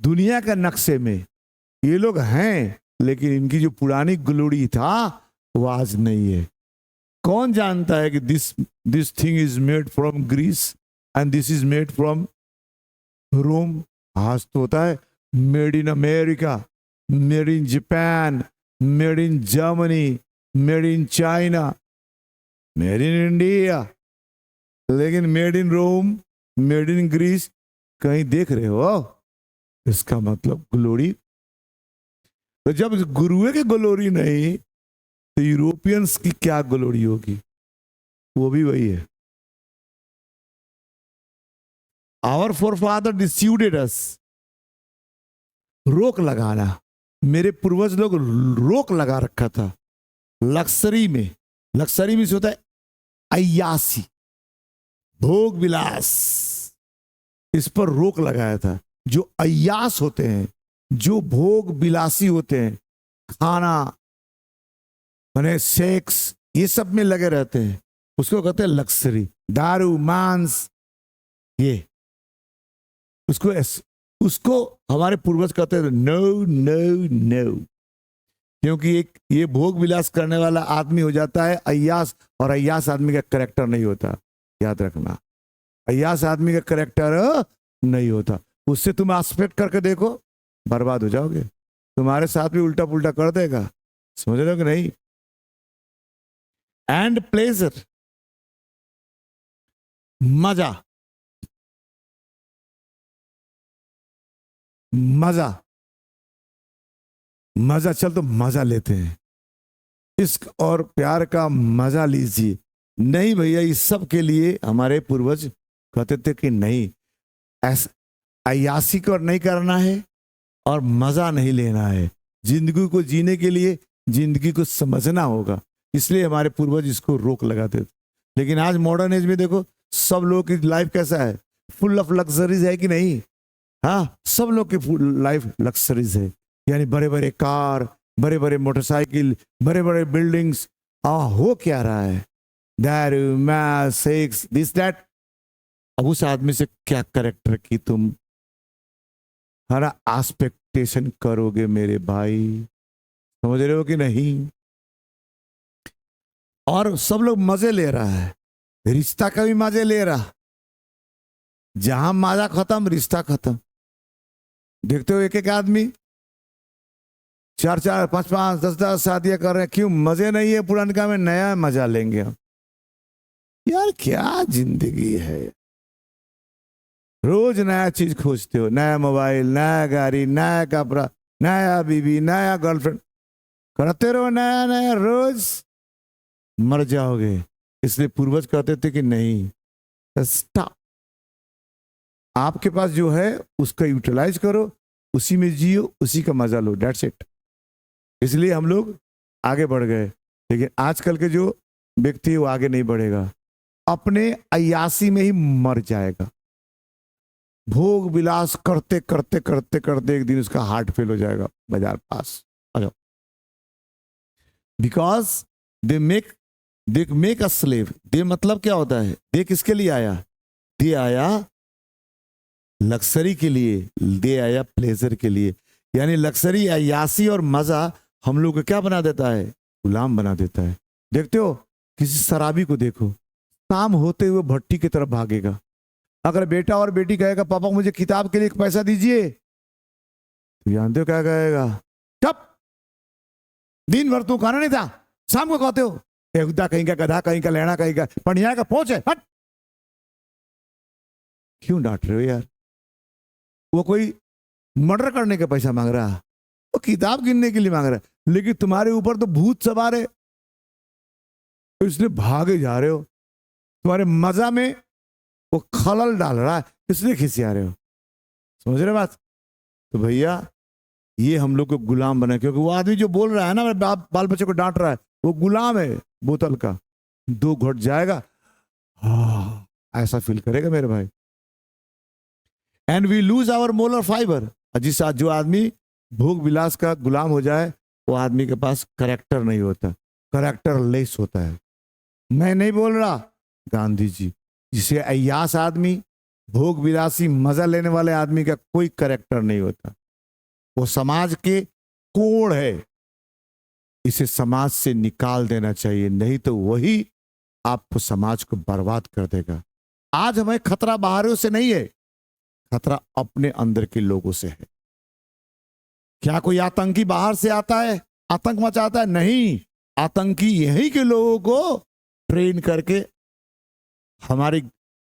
दुनिया का नक्शे में ये लोग हैं, लेकिन इनकी जो पुरानी ग्लोरी था वो आज नहीं है। कौन जानता है कि this thing is made from Greece and this is made from Rome? आज तो होता है made in America, made in Japan, made in Germany, made in China, made in India. लेकिन made in Rome, made in Greece कहीं देख रहे हो? इसका मतलब ग्लोरी। तो जब गुरुए की ग्लोरी नहीं तो यूरोपियंस की क्या ग्लोरी होगी? वो भी वही है। आवर फोरफादर डिस्यूडेड अस। रोक लगाना, मेरे पूर्वज लोग रोक लगा रखा था लक्सरी में। लक्सरी में से होता है अय्यासी, भोग विलास, इस पर रोक लगाया था। जो अय्यास होते हैं, जो भोग विलासी होते हैं, खाना माने सेक्स, ये सब में लगे रहते हैं, उसको कहते हैं लक्सरी। दारू, मांस, ये उसको हमारे पूर्वज कहते थे नो नो नो। क्योंकि एक ये भोग विलास करने वाला आदमी हो जाता है अय्यास, और अय्यास आदमी का करेक्टर नहीं होता, याद रखना। अय्यास आदमी का करेक्टर नहीं होता। उससे तुम एक्सपेक्ट करके देखो, बर्बाद हो जाओगे। तुम्हारे साथ भी उल्टा पुल्टा कर देगा, समझ रहे हो कि नहीं? एंड प्लेजर, मजा, मजा, मजा, चल तो मजा लेते हैं, इश्क और प्यार का मजा लीजिए। नहीं भैया, इस सब के लिए हमारे पूर्वज कहते थे कि नहीं, अय्यासी को नहीं करना है और मजा नहीं लेना है। जिंदगी को जीने के लिए जिंदगी को समझना होगा, इसलिए हमारे पूर्वज इसको रोक लगाते थे। लेकिन आज मॉडर्न एज में देखो, सब लोगों की लाइफ कैसा है? फुल ऑफ लग्जरीज है कि नहीं? हाँ, सब लोग की लाइफ लग्जरीज है। यानी बड़े बड़े कार, बड़े बड़े मोटरसाइकिल, बड़े बड़े बिल्डिंग्स। हो क्या रहा है? दारू, मैच, सेक्स, दिस दैट। अब उस आदमी से क्या कैरेक्टर की तुम हरा एक्सपेक्टेशन करोगे मेरे भाई? समझ रहे हो कि नहीं? और सब लोग मजे ले रहा है, रिश्ता का भी मजे ले रहा। जहां मजा खत्म, रिश्ता खत्म। देखते हो एक एक आदमी 4-4, 5-5, 10-10 शादियां कर रहे हैं। क्यों? मजे नहीं है पुरानका में, नया मजा लेंगे हम। यार क्या जिंदगी है? रोज नया चीज खोजते हो, नया मोबाइल, नया गाड़ी, नया कपड़ा, नया बीवी, नया गर्लफ्रेंड, करते रहो नया नया, रोज मर जाओगे। इसलिए पूर्वज कहते थे कि नहीं, स्टॉप। आपके पास जो है उसका यूटिलाइज करो, उसी में जियो, उसी का मजा लो, दैट्स इट। इसलिए हम लोग आगे बढ़ गए। लेकिन आजकल के जो व्यक्ति है वो आगे नहीं बढ़ेगा, अपने अय्यासी में ही मर जाएगा। भोग विलास करते करते करते करते एक दिन उसका हार्ट फेल हो जाएगा बाजार पास। Because they make a slave. They मतलब क्या होता है? दे किसके लिए आया? दे आया लक्सरी के लिए, दे आया प्लेजर के लिए। यानी लक्सरी, अय्यासी और मजा हम लोग को क्या बना देता है? गुलाम बना देता है। देखते हो किसी शराबी को देखो, शाम होते हुए भट्टी की तरफ भागेगा। अगर बेटा और बेटी कहेगा पापा मुझे किताब के लिए एक पैसा दीजिए, तो जानते हो क्या कहेगा? चुप, दिन भर तू खाना नहीं था, शाम को कहते हो बेहुदा कहीं का, गधा कहीं का, लेना कहीं का, पढ़िया का पहुंच है, हट। क्यों डांट रहे हो यार? वो कोई मर्डर करने का पैसा मांग रहा है, वो किताब गिनने के लिए मांग रहा है, लेकिन तुम्हारे ऊपर तो भूत सवार है, तो इसलिए भागे जा रहे हो। तुम्हारे मजा में वो खलल डाल रहा है, इसलिए खिसिया रहे हो। समझ रहे बात? तो भैया ये हम लोग को गुलाम बना, क्योंकि वो आदमी जो बोल रहा है ना, मेरे बाल बच्चे को डांट रहा है, वो गुलाम है बोतल का। 2 घुट जाएगा, ऐसा फील करेगा मेरे भाई। And we lose our moral fibre. जिस जो आदमी भोग विलास का गुलाम हो जाए, वो आदमी के पास करेक्टर नहीं होता, करेक्टर लेस होता है। मैं नहीं बोल रहा, गांधी जी। जिसे अय्यास आदमी, भोग विलासी, मजा लेने वाले आदमी का कोई करेक्टर नहीं होता, वो समाज के कोड़ है। इसे समाज से निकाल देना चाहिए, नहीं तो वही आपको समाज को बर्बाद कर देगा। आज हमें खतरा बाहरों से नहीं है, खतरा अपने अंदर के लोगों से है। क्या कोई आतंकी बाहर से आता है, आतंक मचाता है? नहीं, आतंकी यहीं के लोगों को ट्रेन करके हमारी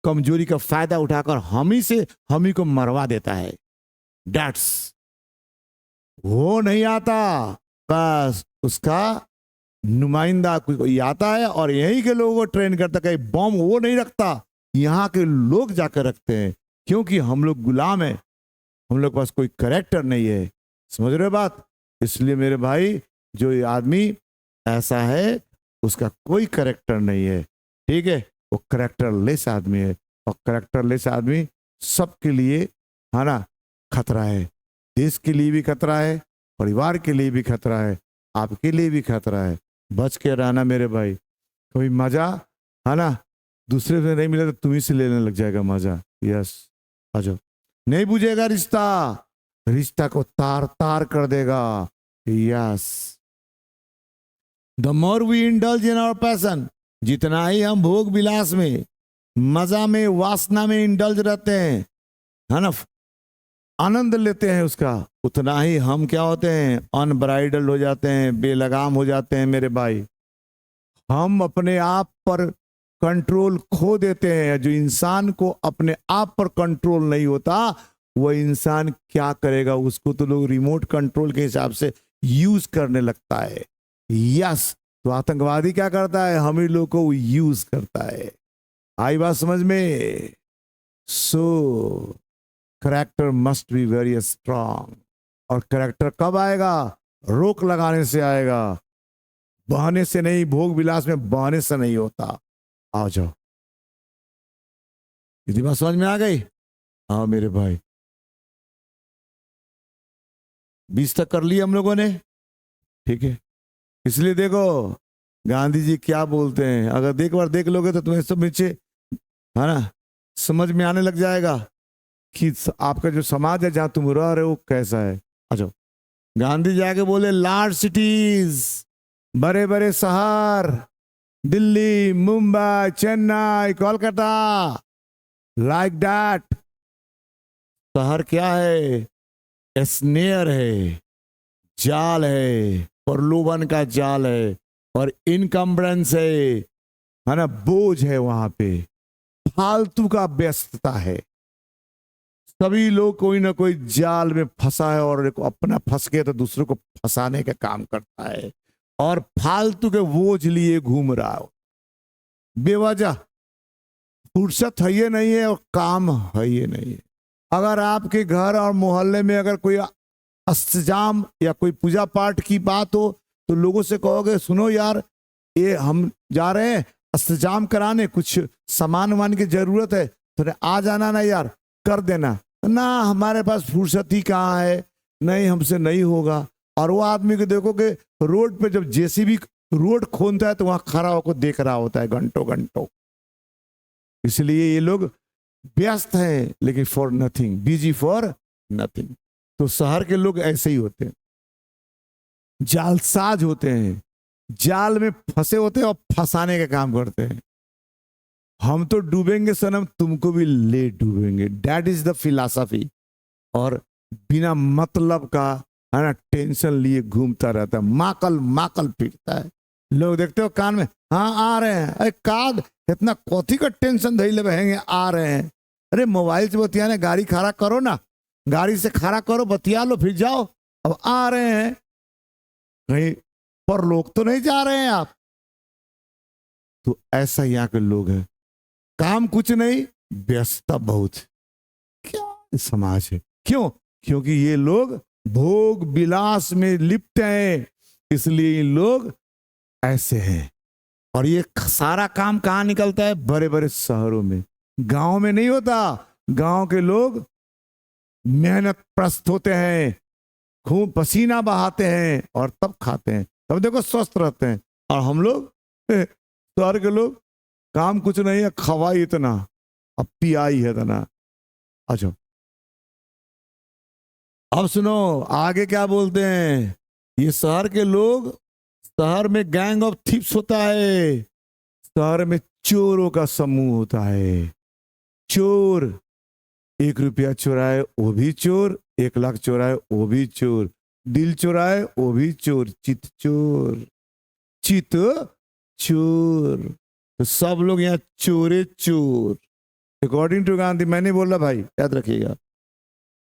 कमजोरी का फायदा उठाकर हम ही को मरवा देता है। डैट्स वो नहीं आता, बस उसका नुमाइंदा कोई आता है और यहीं के लोगों को ट्रेन करता। कहीं बम वो नहीं रखता, यहाँ के लोग जाकर रखते हैं, क्योंकि हम लोग गुलाम हैं, हम लोग के पास कोई करेक्टर नहीं है। समझ रहे हो बात? इसलिए मेरे भाई, जो ये आदमी ऐसा है उसका कोई करेक्टर नहीं है, ठीक है? वो करेक्टरलेस आदमी है, और करेक्टरलेस आदमी सबके लिए, है ना, खतरा है। देश के लिए भी खतरा है, परिवार के लिए भी खतरा है, आपके लिए भी खतरा है। बच के रहना मेरे भाई। कभी मजा, है ना, दूसरे से नहीं मिला तो तुम्ही से लेने लग जाएगा मजा। यस, आ जाओ। नहीं बुझेगा रिश्ता, रिश्ता को तार तार कर देगा। Yes, the more we indulge in our passion, जितना ही हम भोग विलास में, मजा में, वासना में इंडल्ज रहते हैं, है ना, आनंद लेते हैं उसका, उतना ही हम क्या होते हैं? अनब्राइडल हो जाते हैं, बेलगाम हो जाते हैं मेरे भाई। हम अपने आप पर कंट्रोल खो देते हैं। जो इंसान को अपने आप पर कंट्रोल नहीं होता, वह इंसान क्या करेगा? उसको तो लोग रिमोट कंट्रोल के हिसाब से यूज करने लगता है। यस, तो आतंकवादी क्या करता है? हम ही लोग को यूज करता है। आई बात समझ में? So character must be very strong. और करेक्टर कब आएगा? रोक लगाने से आएगा, बहाने से नहीं। भोग विलास में बहाने से नहीं होता। आ जाओ, यदि बात समझ में आ गई? हाँ मेरे भाई, 20 तक कर लिया हम लोगों ने, ठीक है? इसलिए देखो गांधी जी क्या बोलते हैं, अगर एक बार देख लोगे तो तुम्हें सब नीचे, है ना, समझ में आने लग जाएगा कि आपका जो समाज है जहां तुम रह रहे हो कैसा है। अच्छा, गांधी जी आके बोले लार्ज सिटीज, बड़े बड़े शहर, दिल्ली, मुंबई, चेन्नई, कोलकाता, लाइक दैट। शहर क्या है? स्नेयर है, जाल है, प्रलोभन का जाल है, और इनकम्बरेंस है ना, बोझ है, वहां पे फालतू का व्यस्तता है। सभी लोग कोई ना कोई जाल में फंसा है और अपना फंस गया तो दूसरों को फंसाने का काम करता है और फालतू के बोझ लिए घूम रहा हो, बेवजह फुर्सत है ये नहीं है और काम है ये नहीं है। अगर आपके घर और मोहल्ले में अगर कोई अष्टजाम या कोई पूजा पाठ की बात हो तो लोगों से कहोगे सुनो यार, ये हम जा रहे हैं अष्टजाम कराने, कुछ सामान वामान की जरूरत है, तो आ जाना ना यार, कर देना ना, हमारे पास फुर्सत ही कहाँ है, नहीं हमसे नहीं होगा। और वो आदमी को देखोगे रोड पे जब जेसीबी रोड खोदता है तो वहां खड़ा होकर देख रहा होता है घंटों घंटों। इसलिए ये लोग व्यस्त हैं लेकिन for nothing, busy for nothing. तो शहर के लोग ऐसे ही होते हैं, जालसाज होते हैं, जाल में फंसे होते हैं और फंसाने का काम करते हैं। हम तो डूबेंगे सनम, तुमको भी ले डूबेंगे, दैट इज द फिलॉसफी। और बिना मतलब का है ना टेंशन लिए घूमता रहता है, माकल माकल पीटता है। लोग देखते हो कान में, हाँ आ रहे हैं, अरे काद इतना कॉथी का टेंशन धैले बहेंगे, आ रहे हैं। अरे मोबाइल से बतियाने, गाड़ी खड़ा करो ना, गाड़ी से खड़ा करो, बतिया लो, फिर जाओ। अब आ रहे हैं कहीं पर, लोग तो नहीं जा रहे हैं आप। तो ऐसा यहाँ के लोग हैं, काम कुछ नहीं, व्यस्तता बहुत। क्या समाज है, क्यों? क्योंकि ये लोग भोग विलास में लिप्त हैं, इसलिए ये लोग ऐसे हैं। और ये सारा काम कहाँ निकलता है? बड़े बड़े शहरों में, गांव में नहीं होता। गांव के लोग मेहनत प्रस्त होते हैं, खूब पसीना बहाते हैं और तब खाते हैं, तब देखो स्वस्थ रहते हैं। और हम लोग शहर के लोग काम कुछ नहीं है, खवाई इतना, अब पियाई है इतना। अच्छा अब सुनो आगे क्या बोलते हैं। ये शहर के लोग, शहर में गैंग ऑफ थीप्स होता है, शहर में चोरों का समूह होता है। चोर 1 रुपया चुराए वो भी चोर, 1 लाख चुराए वो भी चोर, दिल चुराए वो भी चोर, चित चोर, चित चोर। तो सब लोग यहाँ चोरे चोर, अकॉर्डिंग टू गांधी। मैंने बोला भाई, याद रखिएगा।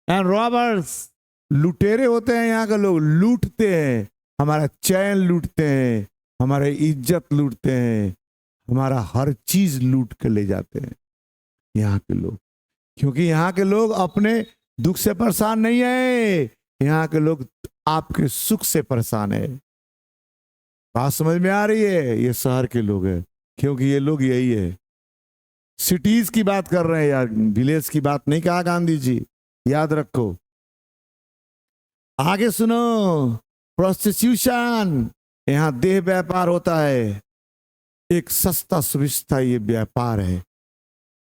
एंड रॉबर्स, लुटेरे होते हैं यहाँ के लोग, लूटते हैं, हमारा चैन लूटते हैं, हमारे इज्जत लूटते हैं, हमारा हर चीज लूट के ले जाते हैं यहाँ के लोग। क्योंकि यहाँ के लोग अपने दुख से परेशान नहीं है, यहाँ के लोग आपके सुख से परेशान है। बात समझ में आ रही है? ये शहर के लोग हैं, क्योंकि ये लोग यही है। सिटीज की बात कर रहे हैं यार, विलेज की बात नहीं कहा गांधी जी, याद रखो। आगे सुनो, प्रोस्टिट्यूशन, यहां देह व्यापार होता है। एक सस्ता सुविस्ता ये व्यापार है।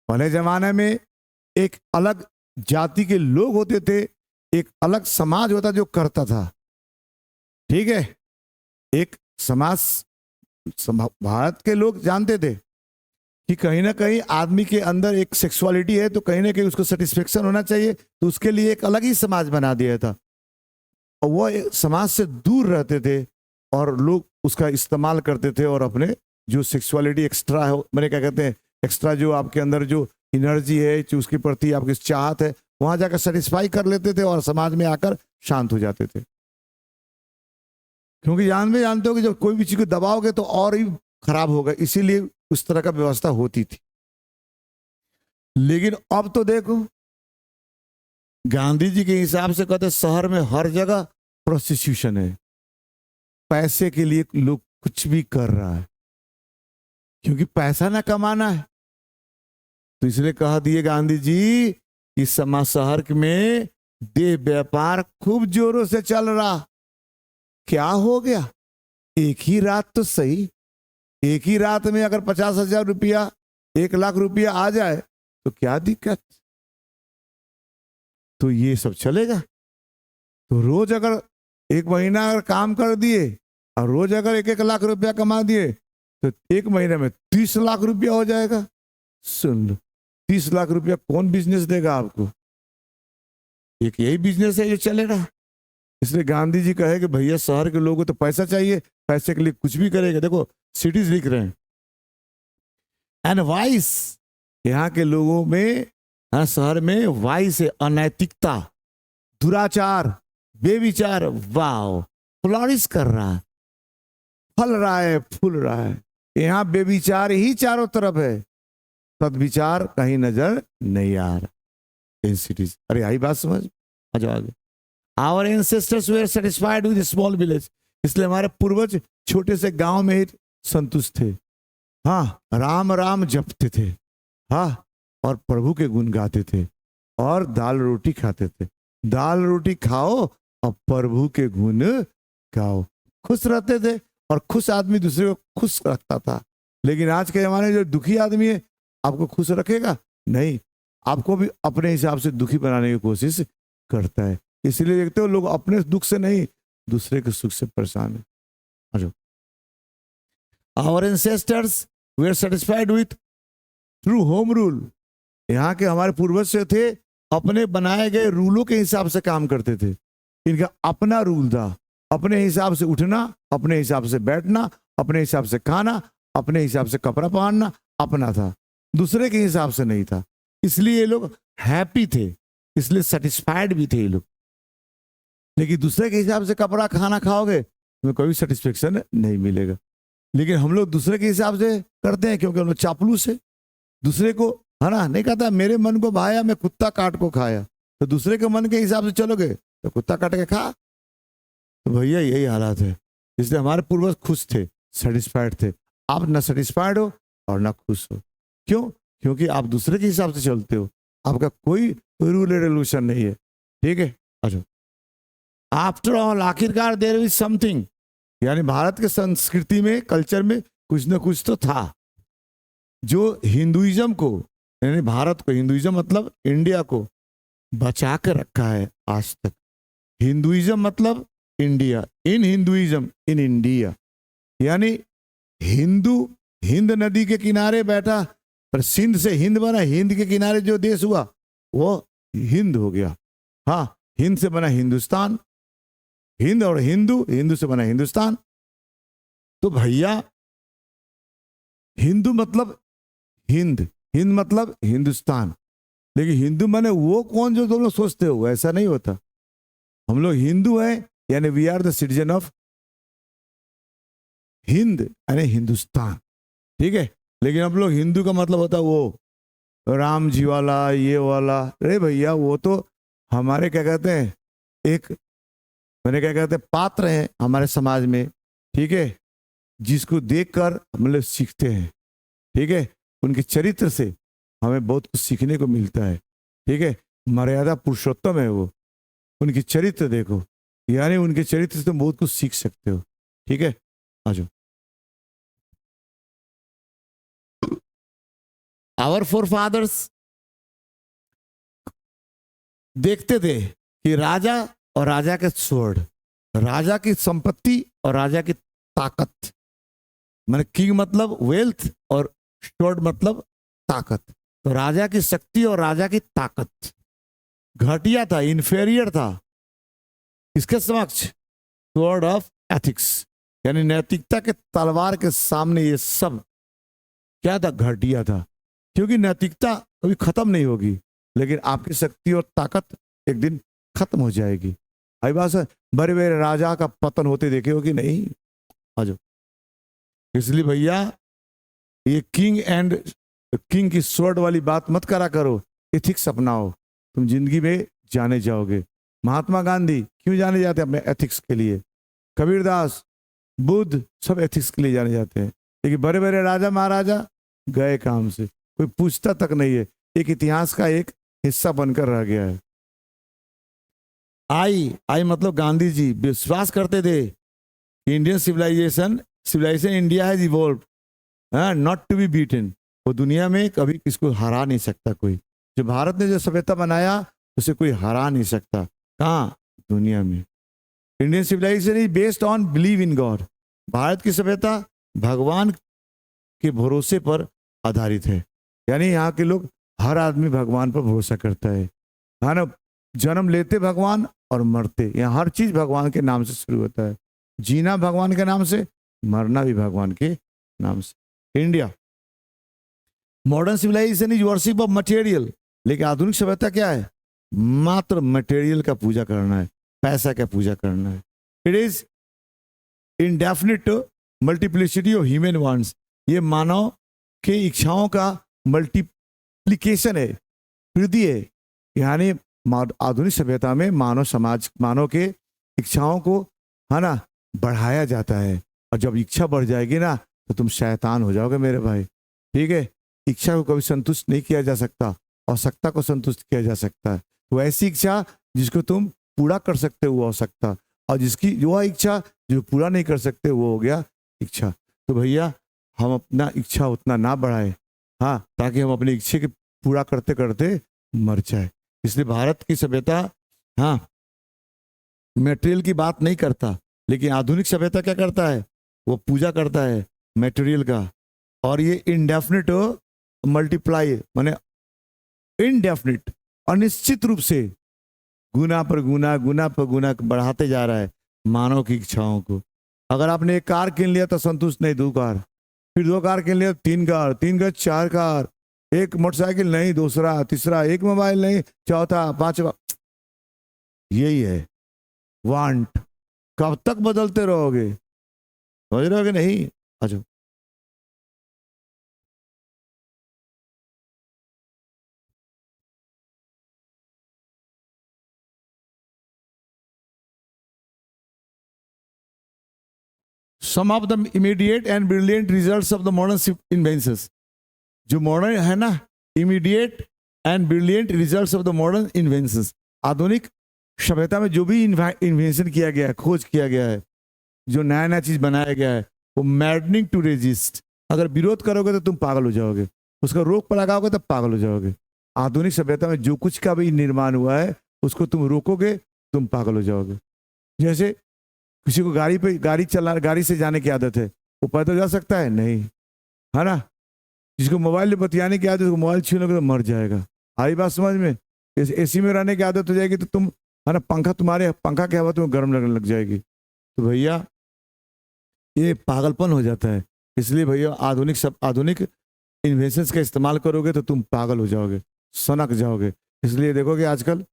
पहले जमाने में एक अलग जाति के लोग होते थे, एक अलग समाज होता जो करता था, ठीक है। एक समाज, भारत के लोग जानते थे कि कहीं ना कहीं आदमी के अंदर एक सेक्सुअलिटी है, तो कहीं ना कहीं उसको सेटिस्फेक्शन होना चाहिए, तो उसके लिए एक अलग ही समाज बना दिया था। और वो समाज से दूर रहते थे और लोग उसका इस्तेमाल करते थे और अपने जो सेक्सुअलिटी एक्स्ट्रा है, मैंने क्या कहते हैं, एक्स्ट्रा जो आपके अंदर जो एनर्जी है, जो उसके प्रति आपकी चाहत है, वहां जाकर सेटिस्फाई कर लेते थे और समाज में आकर शांत हो जाते थे। क्योंकि जानते हो कि जब कोई भी चीज को दबाओगे तो और ही खराब होगा, इसीलिए उस तरह का व्यवस्था होती थी। लेकिन अब तो देखो, गांधी जी के हिसाब से कहते शहर में हर जगह प्रोस्टिट्यूशन है, पैसे के लिए लोग कुछ भी कर रहा है, क्योंकि पैसा ना कमाना है। तो इसलिए कह दिए गांधी जी कि शहर में देह व्यापार खूब जोरों से चल रहा। क्या हो गया? एक ही रात तो सही, एक ही रात में अगर 50,000 रुपया, 1 लाख रुपया आ जाए तो क्या दिक्कत? तो ये सब चलेगा। तो रोज अगर 1 महीना अगर काम कर दिए और रोज अगर 1-1 लाख रुपया कमा दिए तो 1 महीने में 30 लाख रुपया हो जाएगा। सुन लो, 30 लाख रुपया कौन बिजनेस देगा आपको? एक यही बिजनेस है जो चलेगा। इसलिए गांधी जी कहे कि भैया शहर के लोगों को तो पैसा चाहिए, पैसे के लिए कुछ भी करेगा। देखो सिटीज लिख रहे हैं, एंड वाइस, यहाँ के लोगों में हाँ, शहर में वाई से अनैतिकता, दुराचार, बेविचार, वाव, फ्लॉरिश कर रहा है, फल रहा है, फूल रहा है। यहाँ बेविचार ही चारों तरफ है, सद्विचार कहीं नजर नहीं आ रहा इन सिटीज। अरे आई बात समझ, आ जाओ आगे। Our ancestors were satisfied with small village, इसलिए हमारे पूर्वज छोटे से गांव में ही संतुष्ट थे। हाँ, राम राम जपते थे, हाँ, और प्रभु के गुण गाते थे, और दाल रोटी खाते थे। दाल रोटी खाओ और प्रभु के गुण गाओ, खुश रहते थे। और खुश आदमी दूसरे को खुश रखता था। लेकिन आज के जमाने में जो दुखी आदमी है, आपको खुश रखेगा नहीं, आपको भी अपने हिसाब से दुखी बनाने की कोशिश करता है। इसलिए देखते हो लोग अपने दुख से नहीं, दूसरे के सुख से परेशान है। Our ancestors were satisfied with through home rule, यहाँ के हमारे पूर्वज से थे, अपने बनाए गए रूलों के हिसाब से काम करते थे। इनका अपना रूल था, अपने हिसाब से उठना, अपने हिसाब से बैठना, अपने हिसाब से खाना, अपने हिसाब से कपड़ा पहनना अपना था, दूसरे के हिसाब से नहीं था। इसलिए ये लोग हैप्पी थे, इसलिए सेटिस्फाइड भी थे ये लोग। लेकिन दूसरे के हिसाब से कपड़ा खाना खाओगे तुम्हें कोई सेटिस्फेक्शन नहीं मिलेगा। लेकिन हम लोग दूसरे के हिसाब से करते हैं, क्योंकि हम लोग चापलूस है। दूसरे को, है ना, नहीं कहता मेरे मन को भाया मैं कुत्ता काट को खाया, तो दूसरे के मन के हिसाब से चलोगे तो कुत्ता काट के खा। तो भैया यही हालात है। इसलिए हमारे पूर्वज खुश थे, सेटिस्फाइड थे। आप ना सेटिस्फाइड हो और ना खुश हो। क्यों? क्योंकि आप दूसरे के हिसाब से चलते हो, आपका कोई रूल रेवोल्यूशन नहीं है। ठीक है, अच्छा। आफ्टर ऑल, आखिरकार देयर इज समथिंग, यानी भारत के संस्कृति में, कल्चर में कुछ ना कुछ तो था जो हिंदुइज्म को, यानी भारत को, हिंदुइज्म मतलब इंडिया को बचा कर रखा है आज तक। हिंदुइज्म मतलब India, in Hinduism in India, यानी हिंदू हिंद नदी के किनारे बैठा, पर सिंध से हिंद बना, हिंद के किनारे जो देश हुआ वो हिंद हो गया। हाँ, हिंद से बना हिंदुस्तान, हिंद और हिंदू, हिंदू से बना हिंदुस्तान। तो भैया हिंदू मतलब हिंद, हिंद मतलब हिंदुस्तान। लेकिन हिंदू माने वो कौन जो तुम लोग सोचते हो, ऐसा नहीं होता। हम लोग हिंदू हैं, यानी we are the citizen of Hind, यानी हिंदुस्तान। ठीक है। लेकिन हम लोग हिंदू का मतलब होता है वो राम जी वाला, ये वाला। अरे भैया वो तो हमारे क्या कहते हैं, एक मैंने क्या कहते हैं, पात्र हैं हमारे समाज में। ठीक है, जिसको देखकर हम लोग सीखते हैं। ठीक है, उनके चरित्र से हमें बहुत कुछ सीखने को मिलता है। ठीक है, मर्यादा पुरुषोत्तम है वो, उनकी चरित्र देखो, यानी उनके चरित्र से तुम बहुत कुछ सीख सकते हो। ठीक है, आ जाओ। आवर फोरफादर्स देखते थे कि राजा और राजा के स्वर्ण, राजा की संपत्ति और राजा की ताकत, माने किंग मतलब वेल्थ और स्वर्ण मतलब ताकत। तो राजा की शक्ति और राजा की ताकत घटिया था, इंफेरियर था। इसके समक्ष स्वॉर्ड ऑफ एथिक्स, यानी नैतिकता के तलवार के सामने ये सब क्या था, घटिया था। क्योंकि नैतिकता कभी खत्म नहीं होगी, लेकिन आपकी शक्ति और ताकत एक दिन खत्म हो जाएगी। भाई बात है, बड़े बड़े राजा का पतन होते देखे हो कि नहीं? आ जाओ। इसलिए भैया ये किंग की स्वॉर्ड वाली बात मत करा करो, एथिक्स अपनाओ, तुम जिंदगी में जाने जाओगे। महात्मा गांधी क्यों जाने जाते हैं? अपने एथिक्स के लिए। कबीरदास, बुद्ध, सब एथिक्स के लिए जाने जाते हैं। लेकिन बड़े बड़े राजा महाराजा गए काम से, कोई पूछता तक नहीं है, एक इतिहास का एक हिस्सा बनकर रह गया है। आई मतलब गांधी जी विश्वास करते थे Indian civilisation India has evolved, not to be beaten. वो दुनिया में कभी किसको हरा नहीं सकता कोई। जो भारत ने जो सभ्यता बनाया उसे कोई हरा नहीं सकता। कहाँ? दुनिया में। Indian civilisation is based on believe in god. Bharat की सभ्यता भगवान के भरोसे पर आधारित है, यानी यहाँ के लोग, हर आदमी भगवान पर भरोसा करता है। हाँ ना, जन्म लेते भगवान और मरते, यहाँ हर चीज भगवान के नाम से शुरू होता है। जीना भगवान के नाम से, मरना भी भगवान के नाम से। India modern civilisation is worship of material, लेकिन आधुनिक सभ्यता क्या है? मात्र मटेरियल का पूजा करना है, पैसा का पूजा करना है। It is indefinite multiplicity of human wants, ये मानव के इच्छाओं का मल्टीप्लिकेशन है, वृद्धि है। यानी आधुनिक सभ्यता में मानव के इच्छाओं को, है ना, बढ़ाया जाता है। और जब इच्छा बढ़ जाएगी ना तो तुम शैतान हो जाओगे मेरे भाई। ठीक है, इच्छा को कभी संतुष्ट नहीं किया जा सकता, आवश्यकता को संतुष्ट किया जा सकता है। तो ऐसी इच्छा जिसको तुम पूरा कर सकते हो वो आवश्यकता, और जिसकी जो इच्छा जो पूरा नहीं कर सकते वो हो गया इच्छा। तो भैया हम अपना इच्छा उतना ना बढ़ाए, हाँ, ताकि हम अपनी इच्छा के पूरा करते करते मर जाए। इसलिए भारत की सभ्यता, हाँ, मटेरियल की बात नहीं करता, लेकिन आधुनिक सभ्यता क्या करता है? वो पूजा करता है मटेरियल का। और ये इनडेफिनिट मल्टीप्लाई, माने इनडेफिनिट, अनिश्चित रूप से गुना पर गुना, गुना पर गुना बढ़ाते जा रहा है मानव की इच्छाओं को। अगर आपने एक कार किन लिया तो संतुष्ट नहीं, 2 कार, फिर 2 कार किन लिया, 3 कार, 3 कार 4 कार, एक मोटरसाइकिल नहीं, दूसरा, तीसरा, एक मोबाइल नहीं, चौथा, 5वां। यही है वांट। कब तक बदलते रहोगे? समझ रहे हो कि नहीं? अच्छा, some of the immediate and brilliant results of the modern inventions, जो मॉडर्न है ना, immediate and brilliant results of the modern inventions, आधुनिक सभ्यता में जो भी इन्वेंशन किया गया है, खोज किया गया है, जो नया नया चीज बनाया गया है, वो मैडनिंग टू रेजिस्ट। अगर विरोध करोगे तो तुम पागल हो जाओगे, उसका रोक पर लगाओगे तब पागल हो जाओगे। आधुनिक सभ्यता में जो कुछ का भी निर्माण हुआ है उसको तुम रोकोगे, तुम पागल हो जाओगे। जैसे किसी को गाड़ी से जाने की आदत है, वो पैदल जा सकता है? नहीं, है ना। जिसको मोबाइल में बतियाने की आदत है, मोबाइल छीन लोगे तो मर जाएगा। आई बात समझ में? एसी में रहने की आदत हो जाएगी तो तुम, है ना, पंखा की हवा तुम्हें गर्म लगने लग जाएगी। तो भैया ये पागलपन हो जाता है। इसलिए भैया आधुनिक इन्वेंशंस का इस्तेमाल करोगे तो तुम पागल हो जाओगे, सनक जाओगे। इसलिए देखोगे आजकल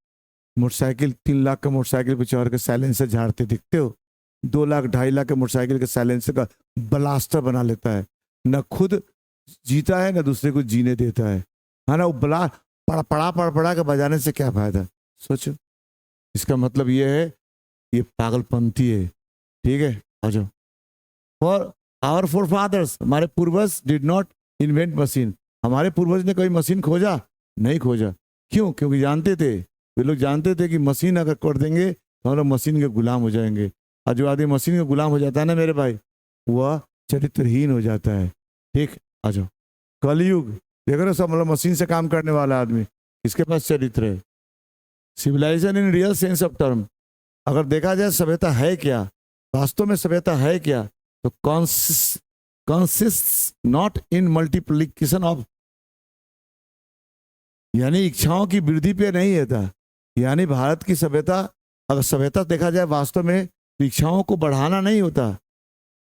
मोटरसाइकिल, 3 लाख का मोटरसाइकिल पे चढ़ के साइलेंसर झाड़ते दिखते हो, 2 लाख 2.5 लाख के मोटरसाइकिल के साइलेंसर का ब्लास्टर बना लेता है, न खुद जीता है न दूसरे को जीने देता है ना। वो पड़ा के बजाने से क्या फायदा? सोचो। इसका मतलब ये है, ये पागलपंथी है। ठीक है, आ जाओ। फॉर आवर फोरफादर्स, हमारे पूर्वज डिड नॉट इन्वेंट मशीन। हमारे पूर्वज ने कोई मशीन खोजा? नहीं खोजा। क्यों? क्योंकि जानते थे, वे लोग जानते थे कि मशीन अगर कर देंगे तो हम लोग मशीन के गुलाम हो जाएंगे। और जो आदमी मशीन के गुलाम हो जाता है ना मेरे भाई, वह चरित्रहीन हो जाता है। ठीक, आ जाओ। कलयुग देख रहे हो, सब मतलब मशीन से काम करने वाला आदमी, इसके पास चरित्र है। Civilisation in real sense of term, अगर देखा जाए सभ्यता है क्या, वास्तव में सभ्यता है क्या, तो consist not in multiplication of, यानी इच्छाओं की वृद्धि पे नहीं रहता। यानी भारत की सभ्यता, अगर सभ्यता देखा जाए वास्तव में, इच्छाओं को बढ़ाना नहीं होता,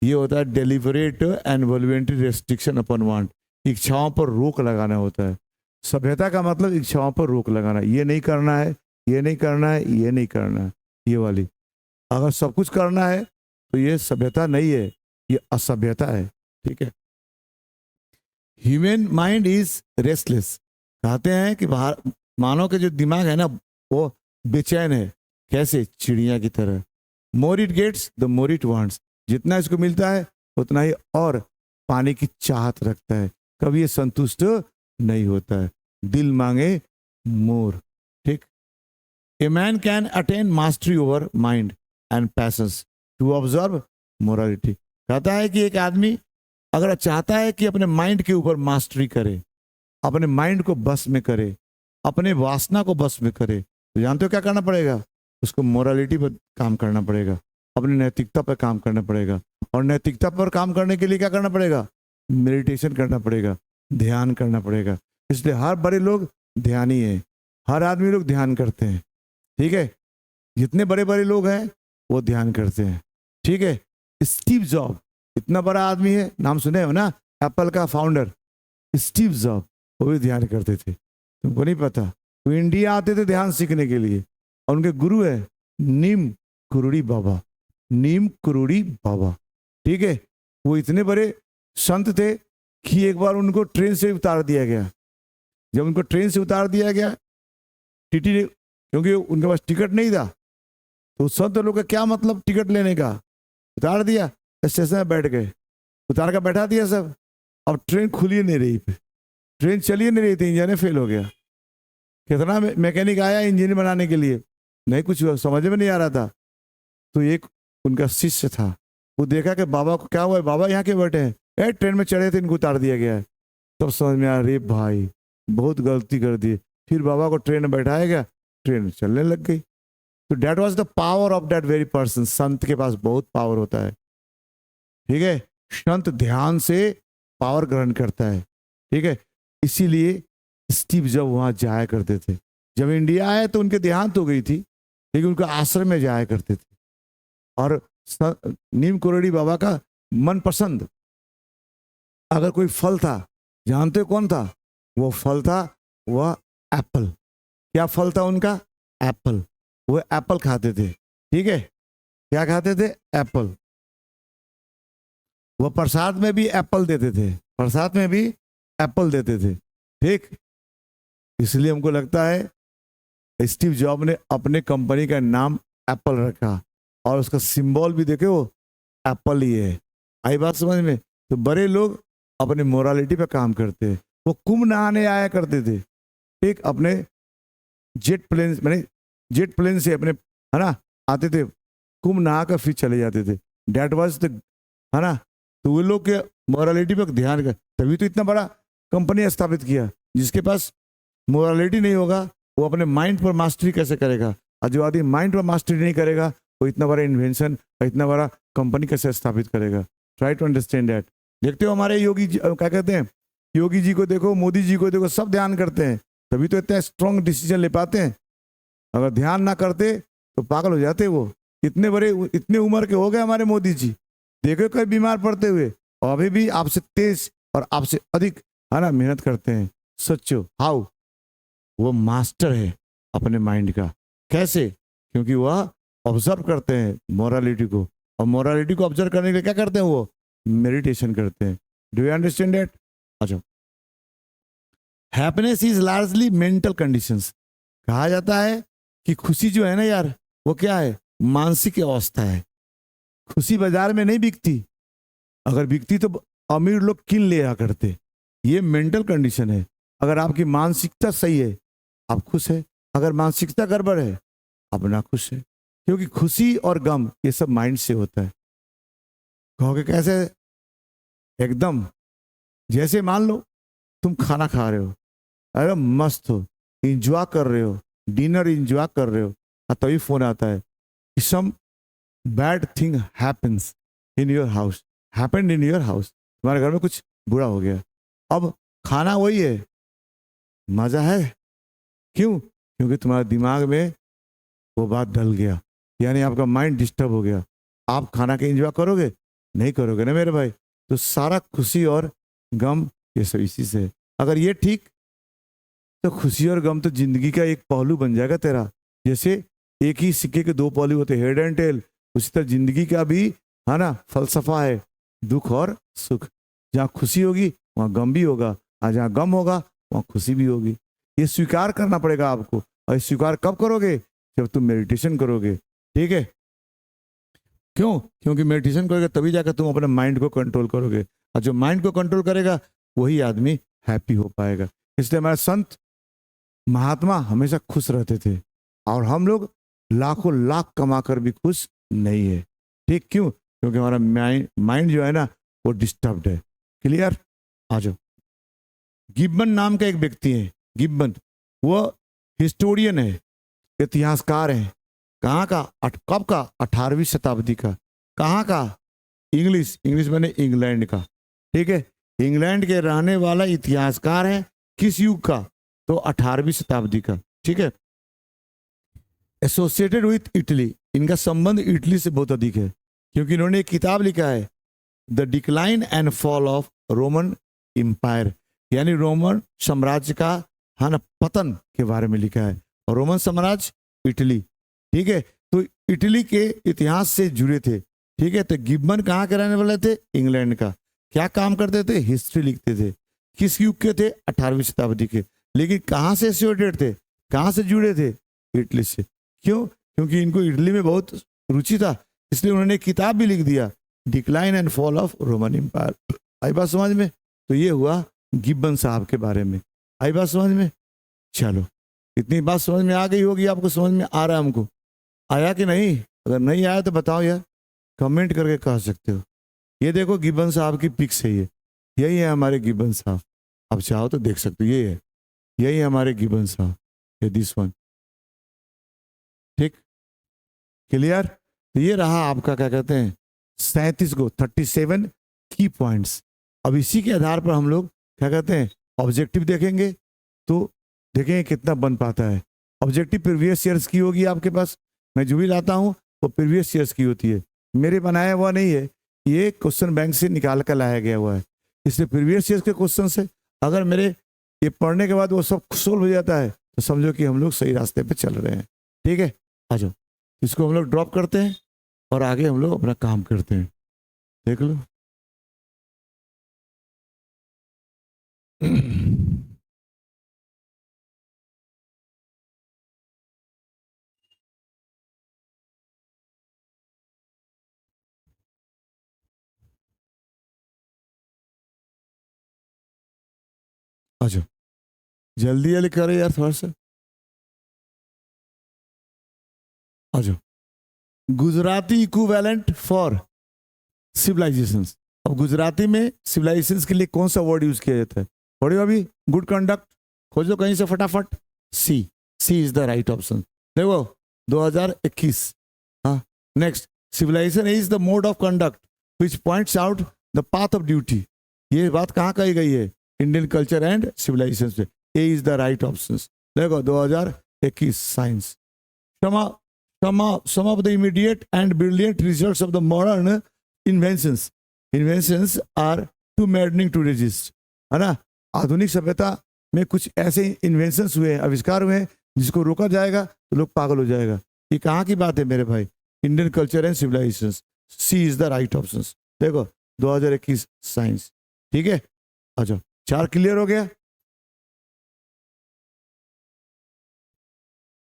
ये होता है deliberate and voluntary restriction upon want. इच्छाओं पर रोक लगाना होता है। सभ्यता का मतलब इच्छाओं पर रोक लगाना, ये नहीं करना है, ये नहीं करना है, ये नहीं करना है, ये वाली। अगर सब कुछ करना है तो ये सभ्यता नहीं है, ये असभ्यता है। ठीक है। ह्यूमन माइंड इज रेस्टलेस, कहते हैं कि मानव के जो दिमाग है ना वो बेचैन है। कैसे? चिड़िया की तरह। More it gets the more it wants, जितना इसको मिलता है उतना ही और पाने की चाहत रखता है, कभी ये संतुष्ट नहीं होता है। दिल मांगे मोर। ठीक। A man can attain mastery over mind and passions to observe morality, कहता है कि एक आदमी अगर चाहता है कि अपने माइंड के ऊपर मास्टरी करे, अपने माइंड को बस में करे, अपने वासना को बस में करे, तो जानते हो क्या करना पड़ेगा? उसको मोरालिटी पर काम करना पड़ेगा, अपनी नैतिकता पर काम करना पड़ेगा। और नैतिकता पर काम करने के लिए क्या करना पड़ेगा? मेडिटेशन करना पड़ेगा, ध्यान करना पड़ेगा। इसलिए हर बड़े लोग ध्यानी है, हर आदमी लोग ध्यान करते हैं। ठीक है, जितने बड़े बड़े लोग हैं वो ध्यान करते हैं। ठीक है। स्टीव जॉब इतना बड़ा आदमी है, नाम सुने हो ना, एप्पल का फाउंडर स्टीव जॉब, वो भी ध्यान करते थे। तुमको नहीं पता। वो इंडिया आते थे ध्यान सीखने के लिए, और उनके गुरु है नीम कुरुड़ी बाबा, नीम कुरुड़ी बाबा। ठीक है, वो इतने बड़े संत थे कि एक बार उनको ट्रेन से उतार दिया गया। जब उनको ट्रेन से उतार दिया गया टीटी ने, क्योंकि उनके पास टिकट नहीं था, तो संत लोग का क्या मतलब टिकट लेने का, उतार दिया, स्टेशन में बैठ गए, उतार कर बैठा दिया सब। अब ट्रेन खुली नहीं रही, ट्रेन चली नहीं रही थी, इंजन फेल हो गया। कितना मैकेनिक आया इंजन बनाने के लिए, नहीं कुछ समझ में नहीं आ रहा था। तो एक उनका शिष्य था, वो देखा कि बाबा को क्या हुआ है, बाबा यहाँ के बैठे हैं, ट्रेन में चढ़े थे, इनको उतार दिया गया है। तब समझ में आया, अरे भाई बहुत गलती कर दी। फिर बाबा को ट्रेन में बैठाया गया, ट्रेन चलने लग गई। तो that was the power of that very person. संत के पास बहुत पावर होता है। ठीक है, संत ध्यान से पावर ग्रहण करता है। ठीक है, इसीलिए स्टीव जब वहां जाया करते थे, जब इंडिया आए तो उनके देहांत हो गई थी, लेकिन उनके आश्रम में जाया करते थे। और नीम कुरुड़ी बाबा का मनपसंद अगर कोई फल था, जानते हो कौन था वो फल? था वह एप्पल। क्या फल था उनका? एप्पल। वो एप्पल खाते थे। ठीक है, क्या खाते थे? एप्पल। वो प्रसाद में भी एप्पल देते थे, प्रसाद में भी एप्पल देते थे। ठीक, इसलिए हमको लगता है स्टीव जॉब ने अपने कंपनी का नाम एप्पल रखा, और उसका सिंबल भी देखे वो एप्पल ही है। आई बात समझ में? तो बड़े लोग अपने मोरालिटी पे काम करते हैं। वो कुंभ नहाने आया करते थे, ठीक, अपने जेट प्लेन, मैंने जेट प्लेन से अपने, है ना, आते थे, कुंभ नहा कर फिर चले जाते थे। डेट वाज द, है ना। तो वो लोग के मोरालिटी पर ध्यान कर, तभी तो इतना बड़ा कंपनी स्थापित किया। जिसके पास मोरालिटी नहीं होगा वो अपने माइंड पर मास्टरी कैसे करेगा? और जो आदमी माइंड पर मास्टरी नहीं करेगा वो इतना बड़ा इन्वेंशन, इतना बड़ा कंपनी कैसे स्थापित करेगा? Try to understand that. देखते हो हमारे योगी जी, क्या कहते हैं, योगी जी को देखो, मोदी जी को देखो, सब ध्यान करते हैं, तभी तो इतना स्ट्रॉन्ग डिसीजन ले पाते हैं। अगर ध्यान ना करते तो पागल हो जाते वो। इतने बड़े, इतने उम्र के हो गए हमारे मोदी जी, देखो कहीं बीमार पड़ते हुए, और अभी भी आपसे तेज और आपसे अधिक, है ना, मेहनत करते हैं। सोचो हाउ, वो मास्टर है अपने माइंड का। कैसे? क्योंकि वह ऑब्जर्व करते हैं मोरालिटी को, और मोरालिटी को ऑब्जर्व करने के लिए क्या करते हैं? वो मेडिटेशन करते हैं। Do you understand that? अच्छा, happiness is largely mental conditions. कहा जाता है कि खुशी जो है ना यार, वो क्या है? मानसिक अवस्था है। खुशी बाजार में नहीं बिकती, अगर बिकती तो अमीर लोग किन ले आ करते। ये मेंटल कंडीशन है। अगर आपकी मानसिकता सही है आप खुश है, अगर मानसिकता गड़बड़ है आप ना खुश है। क्योंकि खुशी और गम ये सब माइंड से होता है। कहोगे कैसे? एकदम जैसे मान लो तुम खाना खा रहे हो, अरे मस्त हो, इंजॉय कर रहे हो, डिनर इंजॉय कर रहे हो, और तभी फोन आता है कि some bad thing happens in your house, happened in your house, तुम्हारे घर में कुछ बुरा हो गया। अब खाना वही है, मजा है, क्यों? क्योंकि तुम्हारे दिमाग में वो बात डल गया, यानी आपका माइंड डिस्टर्ब हो गया। आप खाना के एंजॉय करोगे? नहीं करोगे ना मेरे भाई। तो सारा खुशी और गम ये सब इसी से है। अगर ये ठीक, तो खुशी और गम तो जिंदगी का एक पहलू बन जाएगा तेरा। जैसे एक ही सिक्के के दो पहलू होते, हेड एंड टेल, उसी तरह जिंदगी का भी, है ना, फलसफा है, दुख और सुख। जहाँ खुशी होगी वहाँ गम भी होगा, और जहाँ गम होगा वहाँ खुशी भी होगी। ये स्वीकार करना पड़ेगा आपको। और ये स्वीकार कब करोगे? जब तुम मेडिटेशन करोगे। ठीक है, क्यों? क्योंकि मेडिटेशन करोगे तभी जाकर तुम अपने माइंड को कंट्रोल करोगे, और जो माइंड को कंट्रोल करेगा वही आदमी हैप्पी हो पाएगा। इसलिए हमारे संत महात्मा हमेशा खुश रहते थे, और हम लोग लाखों लाख कमाकर भी खुश नहीं है। ठीक, क्यों? क्योंकि हमारा माइंड जो है ना वो डिस्टर्ब्ड है। क्लियर? आ जाओ। गिब्बन नाम का एक व्यक्ति है, गिब्बन, वो हिस्टोरियन है, इतिहासकार है। कहाँ का? कब का? 18वीं शताब्दी का। कहाँ का? इंग्लिश मैंने इंग्लैंड का। ठीक है, इंग्लैंड के रहने वाला इतिहासकार है। किस युग का? तो 18वीं शताब्दी का। ठीक है, एसोसिएटेड विथ इटली, इनका संबंध इटली से बहुत अधिक है, क्योंकि इन्होंने एक किताब लिखा है, the decline and fall of Roman empire, यानी रोमन साम्राज्य का हाँ ना, पतन के बारे में लिखा है। और रोमन साम्राज्य, इटली, ठीक है, तो इटली के इतिहास से जुड़े थे, ठीक है। तो गिब्बन कहाँ के रहने वाले थे? इंग्लैंड का। क्या काम करते थे? हिस्ट्री लिखते थे। किस युग के थे? 18वीं शताब्दी के। लेकिन कहाँ से एसोसिएटेड थे, कहाँ से जुड़े थे? इटली से। क्यों? क्योंकि इनको इटली में बहुत रुचि था, इसलिए उन्होंने किताब भी लिख दिया, decline and fall of Roman Empire. आई बात समझ में? तो ये हुआ गिब्बन साहब के बारे में। आई बात समझ में? चलो, इतनी बात समझ में आ गई होगी, आपको समझ में आ रहा है? हमको आया कि नहीं? अगर नहीं आया तो बताओ यार, कमेंट करके कह सकते हो। ये देखो गिब्बन साहब की पिक्स है, ये यही है हमारे गिब्बन साहब। अब चाहो तो देख सकते हो, ये है, यही है हमारे गिब्बन साहब, ये दिस वन। ठीक, क्लियर? तो ये रहा आपका क्या कहते हैं 37 गो 37 की पॉइंट्स। अब इसी के आधार पर हम लोग क्या कहते हैं ऑब्जेक्टिव देखेंगे, तो देखेंगे कितना बन पाता है। ऑब्जेक्टिव प्रीवियस ईयर्स की होगी आपके पास, मैं जो भी लाता हूँ वो प्रीवियस ईयर्स की होती है, मेरे बनाया हुआ नहीं है, ये क्वेश्चन बैंक से निकाल कर लाया गया हुआ है। इसलिए प्रीवियस ईयर्स के क्वेश्चन से अगर मेरे ये पढ़ने के बाद वो सब सोल्व हो जाता है तो समझो कि हम लोग सही रास्ते पे चल रहे हैं। ठीक है, आ जाओ, इसको हम लोग ड्रॉप करते हैं और आगे हम लोग अपना काम करते हैं। देख लो आ जाओ, जल्दी जल्दी करो यार थोड़ा सा, आ जाओ। Gujarati equivalent for civilisations. अब गुजराती में सिविलाइजेशंस के लिए कौन सा वर्ड यूज किया जाता है? पढ़ियो अभी, गुड कंडक्ट खोजो कहीं से फटाफट। C, C is the right option. देखो 2021। हाँ, next, civilisation is the mode of conduct which points out the path of duty. ये बात कहाँ कही गई है? इंडियन कल्चर एंड सिविलाइजेशन से। ए इज द राइट ऑप्शन। देखो 2021 science. Some of the immediate and brilliant results of the modern inventions are too maddening to resist। है ना, आधुनिक सभ्यता में कुछ ऐसे इन्वेंशंस हुए हैं, आविष्कार हुए हैं जिसको रोका जाएगा तो लोग पागल हो जाएगा। ये कहाँ की बात है मेरे भाई? Indian culture and civilisation. C is the right option. देखो 2021 साइंस। ठीक है, अच्छा 4 क्लियर हो गया?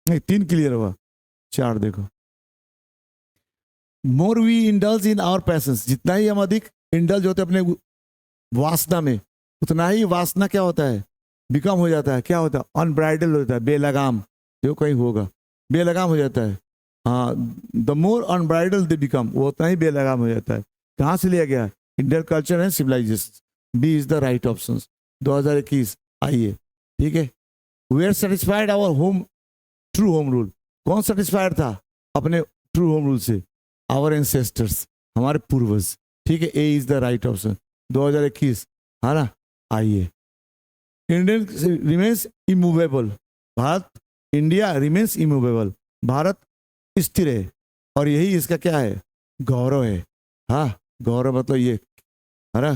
नहीं 3 क्लियर हुआ, 4 देखो। More we indulge in our passions, जितना ही हम अधिक इंडल्ज होते अपने वासना में, उतना ही वासना क्या होता है? बिकम हो जाता है। क्या होता है? अनब्राइडल होता है, बेलगाम। जो कहीं होगा बेलगाम हो जाता है। हाँ, द मोर अनब्राइडल दे बिकम, वो उतना ही बेलगाम हो जाता है। कहाँ से लिया गया? Indian culture and civilisation. B is the right option. 2021 आइए। ठीक है, we are satisfied our home true home rule. कौन सेटिस्फाइड था अपने ट्रू होम रूल से? आवर एंसेस्टर्स, हमारे पूर्वज। ठीक है, A is the right option. 2021, है ना? आइए। Indian remains immovable. Bharat, India remains immovable. Bharat स्थिर है और यही इसका क्या है? गौरव है। हाँ, गौरव मतलब ये, है ना,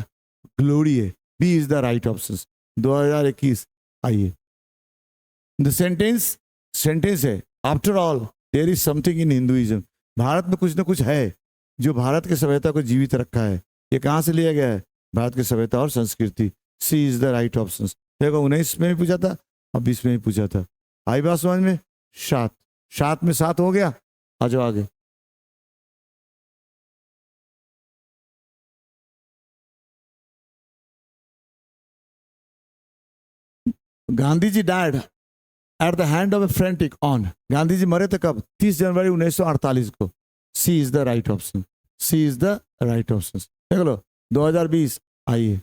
ग्लोरी है। B is the right option. 2021 आइए। द सेंटेंस है after all there is something in Hinduism. Bharat में कुछ ना कुछ है जो भारत की सभ्यता को जीवित रखा है। ये कहाँ से लिया गया है? भारत की सभ्यता और संस्कृति। सी इज द राइट ऑप्शन। देखो 19 में भी पूछा था और 20 में भी पूछा था। आई बात समझ में? 7 में 7 हो गया। आ जाओ आगे। Gandhi ji died at the hand of a frantic on. Gandhi ji मरे थे कब? 30 जनवरी 1948 को। C is the right option. C is the right option. देख लो 2020 आइए।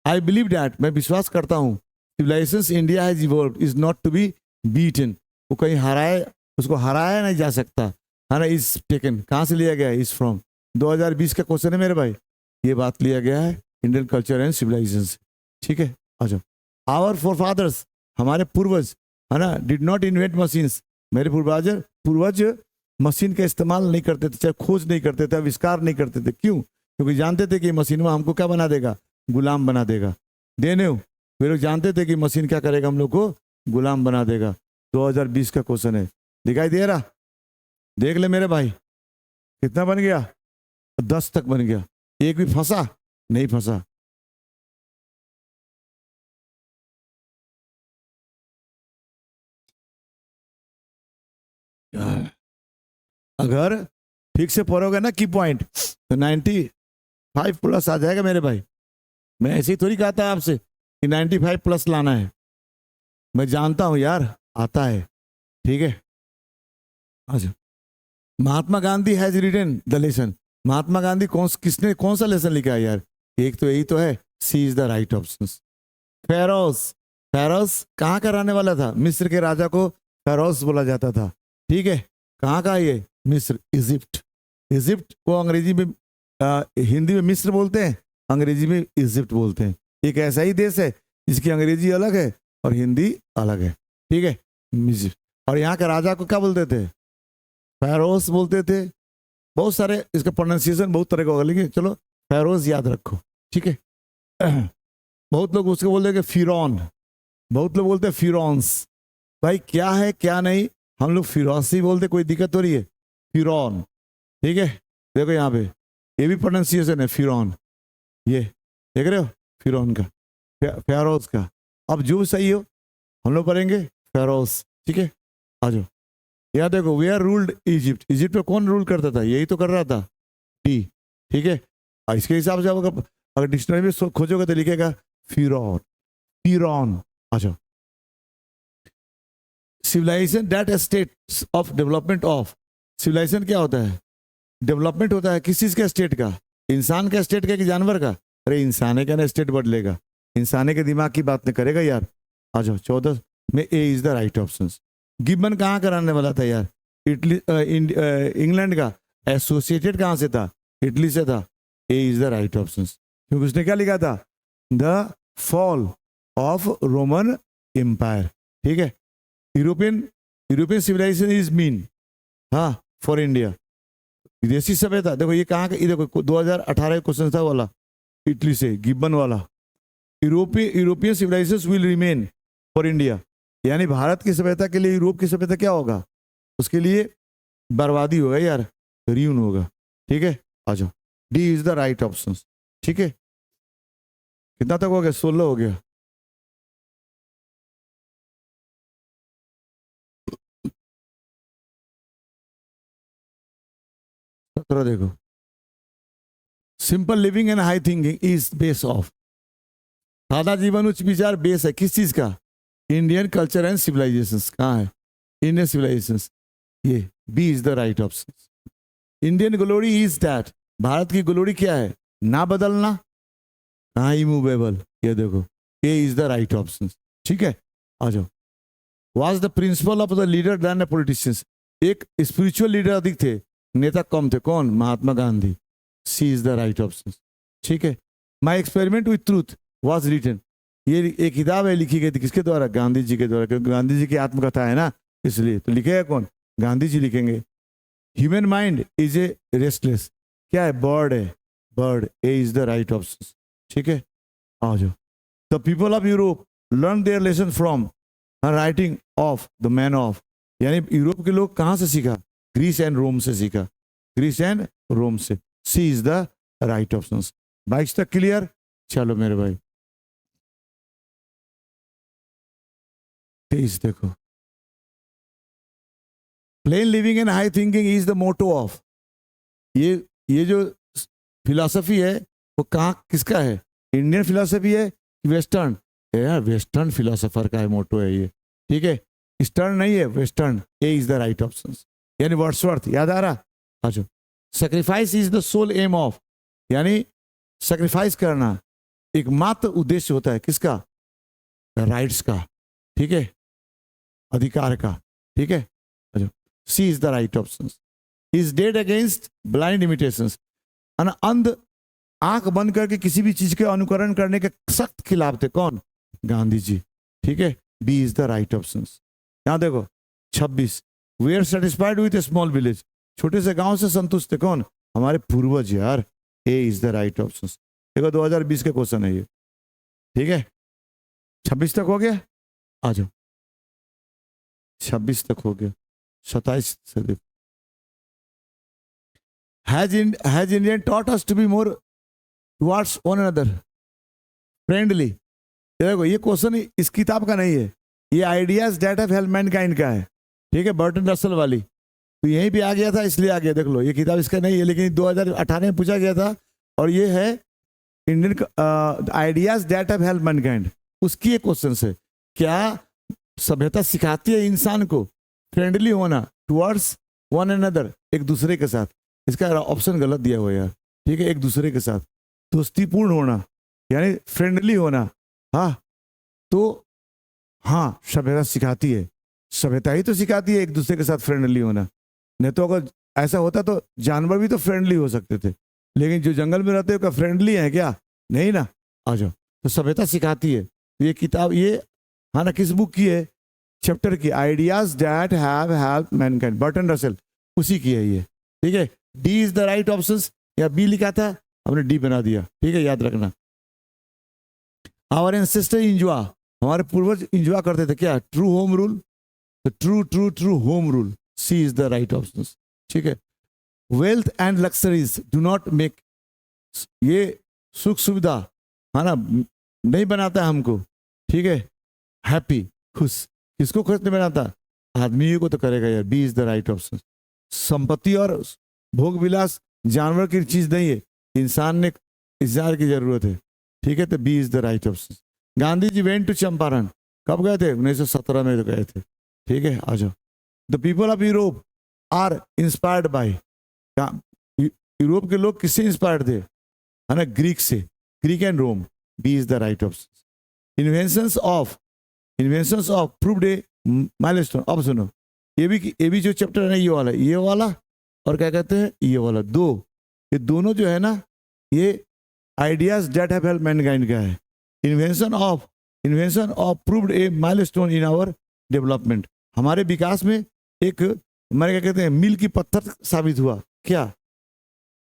आई बिलीव डैट, मैं विश्वास करता हूँ, civilisation India has evolved is not to be beaten. वो कहीं हराए, उसको हराया नहीं जा सकता, है ना। इज टेकन, कहाँ से लिया गया है? Is from. 2020 का क्वेश्चन है मेरे भाई, ये बात लिया गया है इंडियन कल्चर एंड सिविलाइजेशन से। ठीक है, आ जाओ। आवर फोरफादर्स, हमारे पूर्वज, है ना, डिड नॉट इन्वेंट मशीन्स। मेरे पूर्वज मशीन का इस्तेमाल नहीं करते थे, चाहे खोज नहीं करते थे, आविष्कार नहीं करते थे। क्यों? क्योंकि जानते थे कि मशीन में हमको क्या बना देगा? गुलाम बना देगा। देने वे लोग जानते थे कि मशीन क्या करेगा? हम लोग को गुलाम बना देगा। 2020 का क्वेश्चन है, दिखाई दे रहा? देख ले मेरे भाई, कितना बन गया? 10 तक बन गया। एक भी फंसा? नहीं फंसा। अगर ठीक से पढ़ोगे ना की पॉइंट तो 95 प्लस आ जाएगा मेरे भाई। मैं ऐसे ही थोड़ी कहता है आपसे कि 95 प्लस लाना है, मैं जानता हूं यार, आता है। ठीक है, अच्छा। Mahatma Gandhi has written the lesson. Mahatma Gandhi किसने कौन सा लेसन लिखा है यार? एक तो यही तो है, C is the right option. Feroz, Feroz कहाँ का रहने वाला था? मिस्र के राजा को फेरोज बोला जाता था। ठीक है, कहाँ का ये? मिस्र, इजिप्ट। इजिप्ट को अंग्रेजी में हिंदी में मिस्र बोलते हैं, अंग्रेजी में इजिप्ट बोलते हैं। एक ऐसा ही देश है जिसकी अंग्रेजी अलग है और हिंदी अलग है। ठीक है, मिस्र। और यहाँ के राजा को क्या बोलते थे? फेरोज बोलते थे। बहुत सारे इसका प्रोनाउंसिएशन बहुत तरह का होगा, लेकिन चलो फेरोज याद रखो। ठीक है। बहुत लोग उसको बोलते हैं फिरौन, बहुत लोग बोलते हैं फिरौन्स। भाई क्या है क्या नहीं, हम लोग फिरौसी बोलते, कोई दिक्कत हो रही है? फिरौन। ठीक है, देखो यहाँ पे ये भी प्रोनाउंसिएशन है फिरौन, ये देख रहे हो? फिरौन का, फेरोज का। अब जो सही हो हम लोग पढ़ेंगे फेरोज। ठीक है, आ जाओ। यहाँ देखो, वेयर रूल्ड इजिप्ट। इजिप्ट पे कौन रूल करता था? यही तो कर रहा था, टी। ठीक है, इसके हिसाब से अगर डिक्शनरी में खोजोगे तो लिखेगा फिरौन, फिरौन। अच्छा, civilisation that state of development of. Civilisation क्या होता है? डेवलपमेंट होता है किस चीज का? स्टेट का। इंसान का स्टेट का कि जानवर का? अरे इंसान का ना स्टेट बदलेगा, इंसान के दिमाग की बात नहीं करेगा यार। आ जाओ 14 में, A is the right option. Gibbon कहाँ का रहने वाला था यार? इटली, इंग्लैंड का। एसोसिएटेड कहाँ से था? इटली से था। A is the right option, क्योंकि उसने क्या लिखा था? The fall of Roman empire. ठीक है, European European civilisation is mean, हाँ, फॉर इंडिया। विदेशी सभ्यता, देखो ये कहाँ का? ये देखो 2018 क्वेश्चन था वाला, इटली से, गिब्बन वाला। European civilisation will remain for India, यानी भारत की सभ्यता के लिए यूरोप की सभ्यता क्या होगा? उसके लिए बर्बादी होगा यार, रीयून होगा। ठीक है, आ जाओ, D is the right option. ठीक है, कितना तक हो गया? 16 हो गया। सत्रह देखो, simple living and high thinking is base of. सादा जीवन उच्च विचार बेस है किस चीज का? Indian culture and civilisation. कहाँ है? इंडियन सिविलाइजेशन, ये B is the right option. Indian glory is that. Bharat की ग्लोरी क्या है? ना बदलना, कहाँ इमूवेबल, ये देखो, A is the right option. ठीक है, आ जाओ। Was the principal of the leader then the politicians. एक स्पिरिचुअल लीडर अधिक थे, नेता कम थे, कौन? Mahatma Gandhi. C is the right option. ठीक है, my experiment with truth was written. ये एक किताब है, लिखी गई थी किसके द्वारा? गांधी जी के द्वारा, क्योंकि गांधी जी की आत्मकथा है ना, इसलिए तो लिखेगा कौन? गांधी जी लिखेंगे। Human mind is a restless, क्या है? बर्ड है, bird. A is the right option. ठीक है, आ जाओ। The people of Europe learn there lesson from writing of the man of, यानी यूरोप के लोग कहाँ से सीखा? ग्रीस एंड रोम से सीखा, ग्रीस एंड रोम से। C is the right option. 22 तक क्लियर? चलो मेरे भाई, 23 देखो, plain living and high thinking is the motto of. ये जो फिलॉसफी है वो कहाँ किसका है? इंडियन फिलॉसफी है कि वेस्टर्न? यार वेस्टर्न फिलोसोफर का है, मोटो है ये। ठीक है, ईस्टर्न नहीं है, western. A is the right option, यानी वर्ड्सवर्थ, याद आ रहा? अच्छा, sacrifice is the sole aim of, यानी सेक्रीफाइस करना एकमात्र उद्देश्य होता है किसका? राइट्स का। ठीक है, अधिकार का। ठीक है, अच्छा, C is the right option. Is dead against blind imitations, अंध आंख बंद करके किसी भी चीज के अनुकरण करने के सख्त खिलाफ थे, कौन? गांधी जी। ठीक है, B is the right option. यहां देखो 26, we are satisfied with a small village, छोटे से गांव से संतुष्ट थे, कौन? हमारे पूर्वज यार। ए इज द राइट ऑप्शन। देखो 2020 के क्वेश्चन है ये। ठीक है, 26 तक हो गया, आ जाओ। 26 तक हो गया, 27 से देखो। Has Indian taught us to be more towards one another friendly? देखो ये क्वेश्चन इस किताब का नहीं है, ये ideas that have helped mankind का है, ठीक है, बर्टन रसल वाली। तो यहीं पे आ गया था इसलिए आ गया, देख लो ये किताब इसका नहीं है, लेकिन 2018 में पूछा गया था, और ये है Indian ideas that have helped Mankind, उसकी एक क्वेश्चन है। क्या सभ्यता सिखाती है इंसान को फ्रेंडली होना टुवर्ड्स वन अनदर, एक दूसरे के साथ? इसका ऑप्शन गलत दिया हुआ है यार, ठीक है, एक दूसरे के साथ दोस्तीपूर्ण होना यानी फ्रेंडली होना। हाँ तो हाँ, सभ्यता सिखाती है, सभ्यता ही तो सिखाती है एक दूसरे के साथ फ्रेंडली होना। नहीं तो अगर ऐसा होता तो जानवर भी तो फ्रेंडली हो सकते थे, लेकिन जो जंगल में रहते हैं क्या फ्रेंडली है क्या? नहीं ना। आ जाओ, तो सभ्यता सिखाती है। ये किताब ये हाँ ना, किस बुक की है? चैप्टर की, ideas that have helped Mankind, Burton Russell, उसी की है ये, ठीक है। D is the right option, या बी लिखा था हमने डी बना दिया, ठीक है, याद रखना। आवर एंसेस्टर इंजॉय, हमारे पूर्वज इंजॉय करते थे क्या? ट्रू होम रूल, तो true true true home rule, C is the right option, ठीक है। Wealth and luxuries do not make, ये सुख सुविधा है ना नहीं बनाता है हमको, ठीक है, हैप्पी, खुश। किसको खुश नहीं बनाता? आदमी को तो करेगा यार, B is the right option. संपत्ति और भोग विलास जानवर की चीज नहीं है, इंसान ने इज़हार की जरूरत है, ठीक है, तो B is the right option. Gandhi ji went to Champaran, कब गए थे? 1917 में तो गए थे, ठीक है। आ जाओ, the people of Europe are inspired by, Europe के लोग किससे इंस्पायर्ड थे? है ना, ग्रीक से, Greek and Rome, B is the right option. Inventions of proved a milestone, अब सुनो, ये भी जो चैप्टर है ना, ये वाला और क्या कहते हैं ये वाला, ये दोनों जो है ना, ये ideas that have helped mankind का है। Invention of proved a milestone in our development, हमारे विकास में एक हमारे क्या कहते हैं मील की पत्थर साबित हुआ क्या?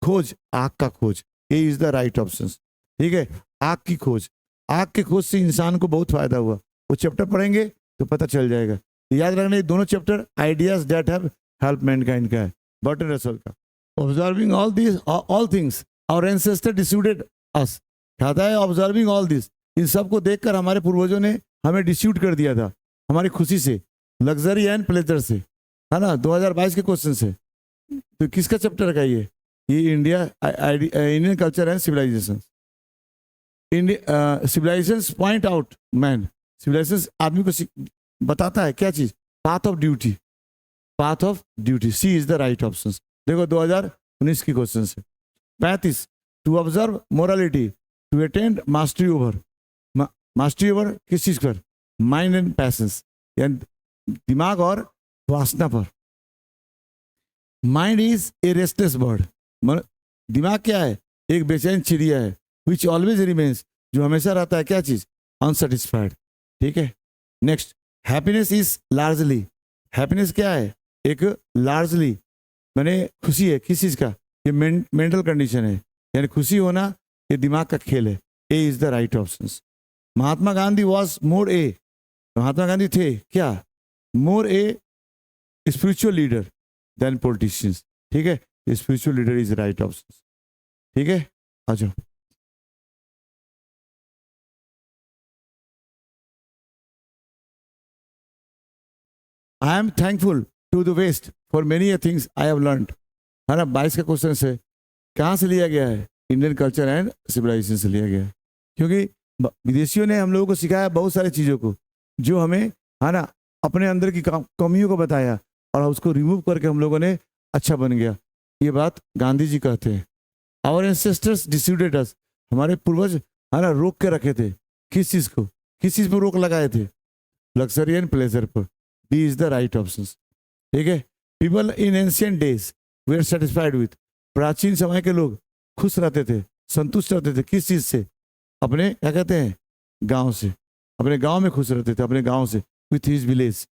खोज, आग का खोज, ये इज द राइट ऑप्शन, ठीक है। आग की खोज, आग के खोज से इंसान को बहुत फायदा हुआ, वो चैप्टर पढ़ेंगे तो पता चल जाएगा। याद रखना, ये दोनों chapter ideas that have helped mankind का है, बर्टन रसल का। Observing all things our ancestor distributed us, कहता है ऑब्जर्विंग ऑल दिस, इन सबको देखकर हमारे पूर्वजों ने हमें डिस्ट्रीब्यूट कर दिया था हमारी खुशी से, लग्जरी एंड प्लेजर से, है ना, 2022 के क्वेश्चन से। तो किसका चैप्टर का ये Indian culture and civilisation. Civilisation point out man, civilisation आदमी को बताता है क्या चीज? Path of duty, C is the right option. देखो 2019 की क्वेश्चन से। 35, to observe morality, to attend mastery over किस चीज पर? माइंड एंड पैशंस, यानी दिमाग और वासना पर। Mind is a restless bird, दिमाग क्या है? एक बेचैन चिड़िया है, विच ऑलवेज रिमेन्स, जो हमेशा रहता है क्या चीज? अनसेटिस्फाइड, ठीक है। Next, happiness is largely, happiness क्या है? एक लार्जली मैंने खुशी है, किस चीज का? ये मेंटल कंडीशन है, यानी खुशी होना ये दिमाग का खेल है, A is the right option. Mahatma Gandhi was more a, Mahatma Gandhi थे क्या? More a spiritual leader than politicians, ठीक है, spiritual leader is right option, ठीक है। आ जाओ, I am thankful to the West for many things I have learned, है ना। 22 का क्वेश्चन से कहाँ से लिया गया है? इंडियन कल्चर एंड सिविलाइजेशन से लिया गया है, क्योंकि विदेशियों ने हम लोगों को सिखाया बहुत सारी चीज़ों को, जो हमें, है ना, अपने अंदर की कमियों को बताया और उसको रिमूव करके हम लोगों ने अच्छा बन गया। ये बात गांधी जी कहते हैं। आवर एंसेस्टर्स डिस्ट्रीब्यूटेड अस, हमारे पूर्वज, है ना, रोक के रखे थे, किस चीज़ को? किस चीज़ पर रोक लगाए थे? लग्जरी एंड प्लेजर पर, B is the right option, ठीक है। People in ancient days they are satisfied with, प्राचीन समय के लोग खुश रहते थे, संतुष्ट रहते थे, किस चीज से? अपने क्या कहते हैं गांव से, अपने गांव में खुश रहते थे, अपने गांव से, with his village.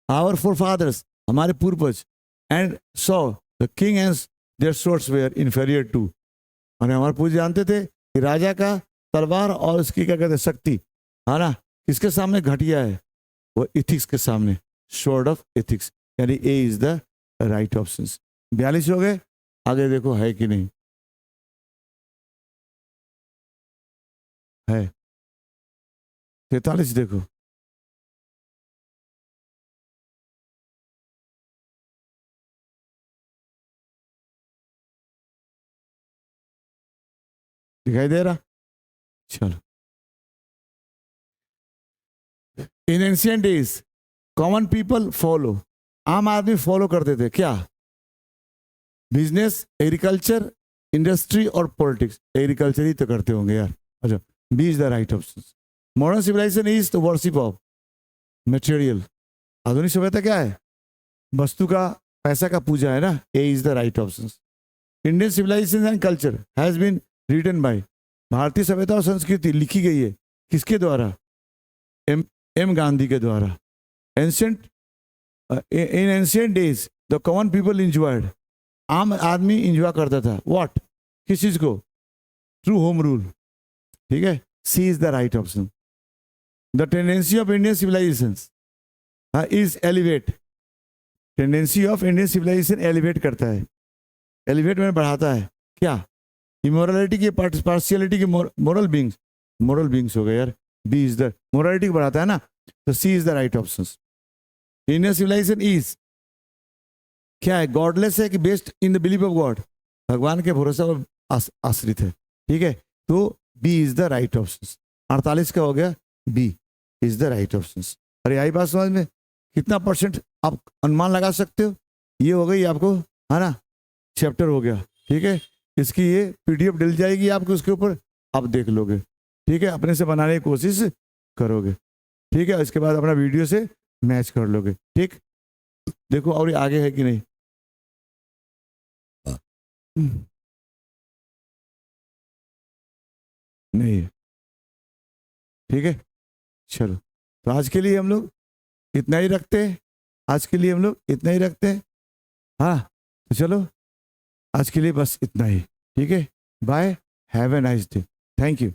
Our forefathers, हमारे पूर्वज, and saw the king and their swords were inferior to, और हमारे पूर्वज जानते थे कि राजा का तलवार और उसकी क्या कहते हैं शक्ति, है ना, किसके सामने घटिया है? वो इथिक्स के सामने, स्वॉर्ड ऑफ एथिक्स, यानी ए इज द राइट ऑप्शन। 42 हो गए, आगे देखो है कि नहीं है। 43 देखो, दिखाई दे रहा? चलो, in ancient days common people follow, आम आदमी फॉलो करते थे क्या? बिजनेस, एग्रीकल्चर, इंडस्ट्री और पॉलिटिक्स। एग्रीकल्चर ही तो करते होंगे यार। अच्छा, B is the right option. Modern civilisation is the worship of material. आधुनिक सभ्यता क्या है? वस्तु का, पैसा का पूजा है ना। A is the right option. Indian civilisation and culture has been written by, भारतीय सभ्यता और संस्कृति लिखी गई है किसके द्वारा? एम गांधी के द्वारा। Ancient, in ancient days the common people enjoyed, आम आदमी इंजॉय करता था व्हाट, किस चीज को? True home rule. ठीक है, C is the right option. The tendency of Indian civilisation is elevate, tendency of Indian civilization elevate करता है, एलिवेट में बढ़ाता है क्या? इमोरलिटी की, पार्शियलिटी की, मोरल बींग्स हो गए यार। बी इज द, मोरालिटी को बढ़ाता है ना, तो C is the right option. Indian civilisation is क्या है? गॉडलेस है कि based in the belief of God, भगवान के भरोसा पर आश्रित है। ठीक है, तो B is the right option. 48 का हो गया, B is the right option. अरे आई बात समझ में? कितना परसेंट आप अनुमान लगा सकते हो? ये हो गई आपको, है ना, चैप्टर हो गया। ठीक है, इसकी ये पीडीएफ डल जाएगी आपको, उसके ऊपर आप देख लोगे। ठीक है, अपने से बनाने की कोशिश करोगे। ठीक है, इसके बाद अपना वीडियो से मैच कर लोगे। ठीक, देखो और आगे है कि नहीं। नहीं है। ठीक है, चलो, तो आज के लिए हम लोग इतना ही रखते हैं। आज के लिए हम लोग इतना ही रखते हैं। हाँ, तो चलो आज के लिए बस इतना ही। ठीक है, bye, have a nice day, thank you.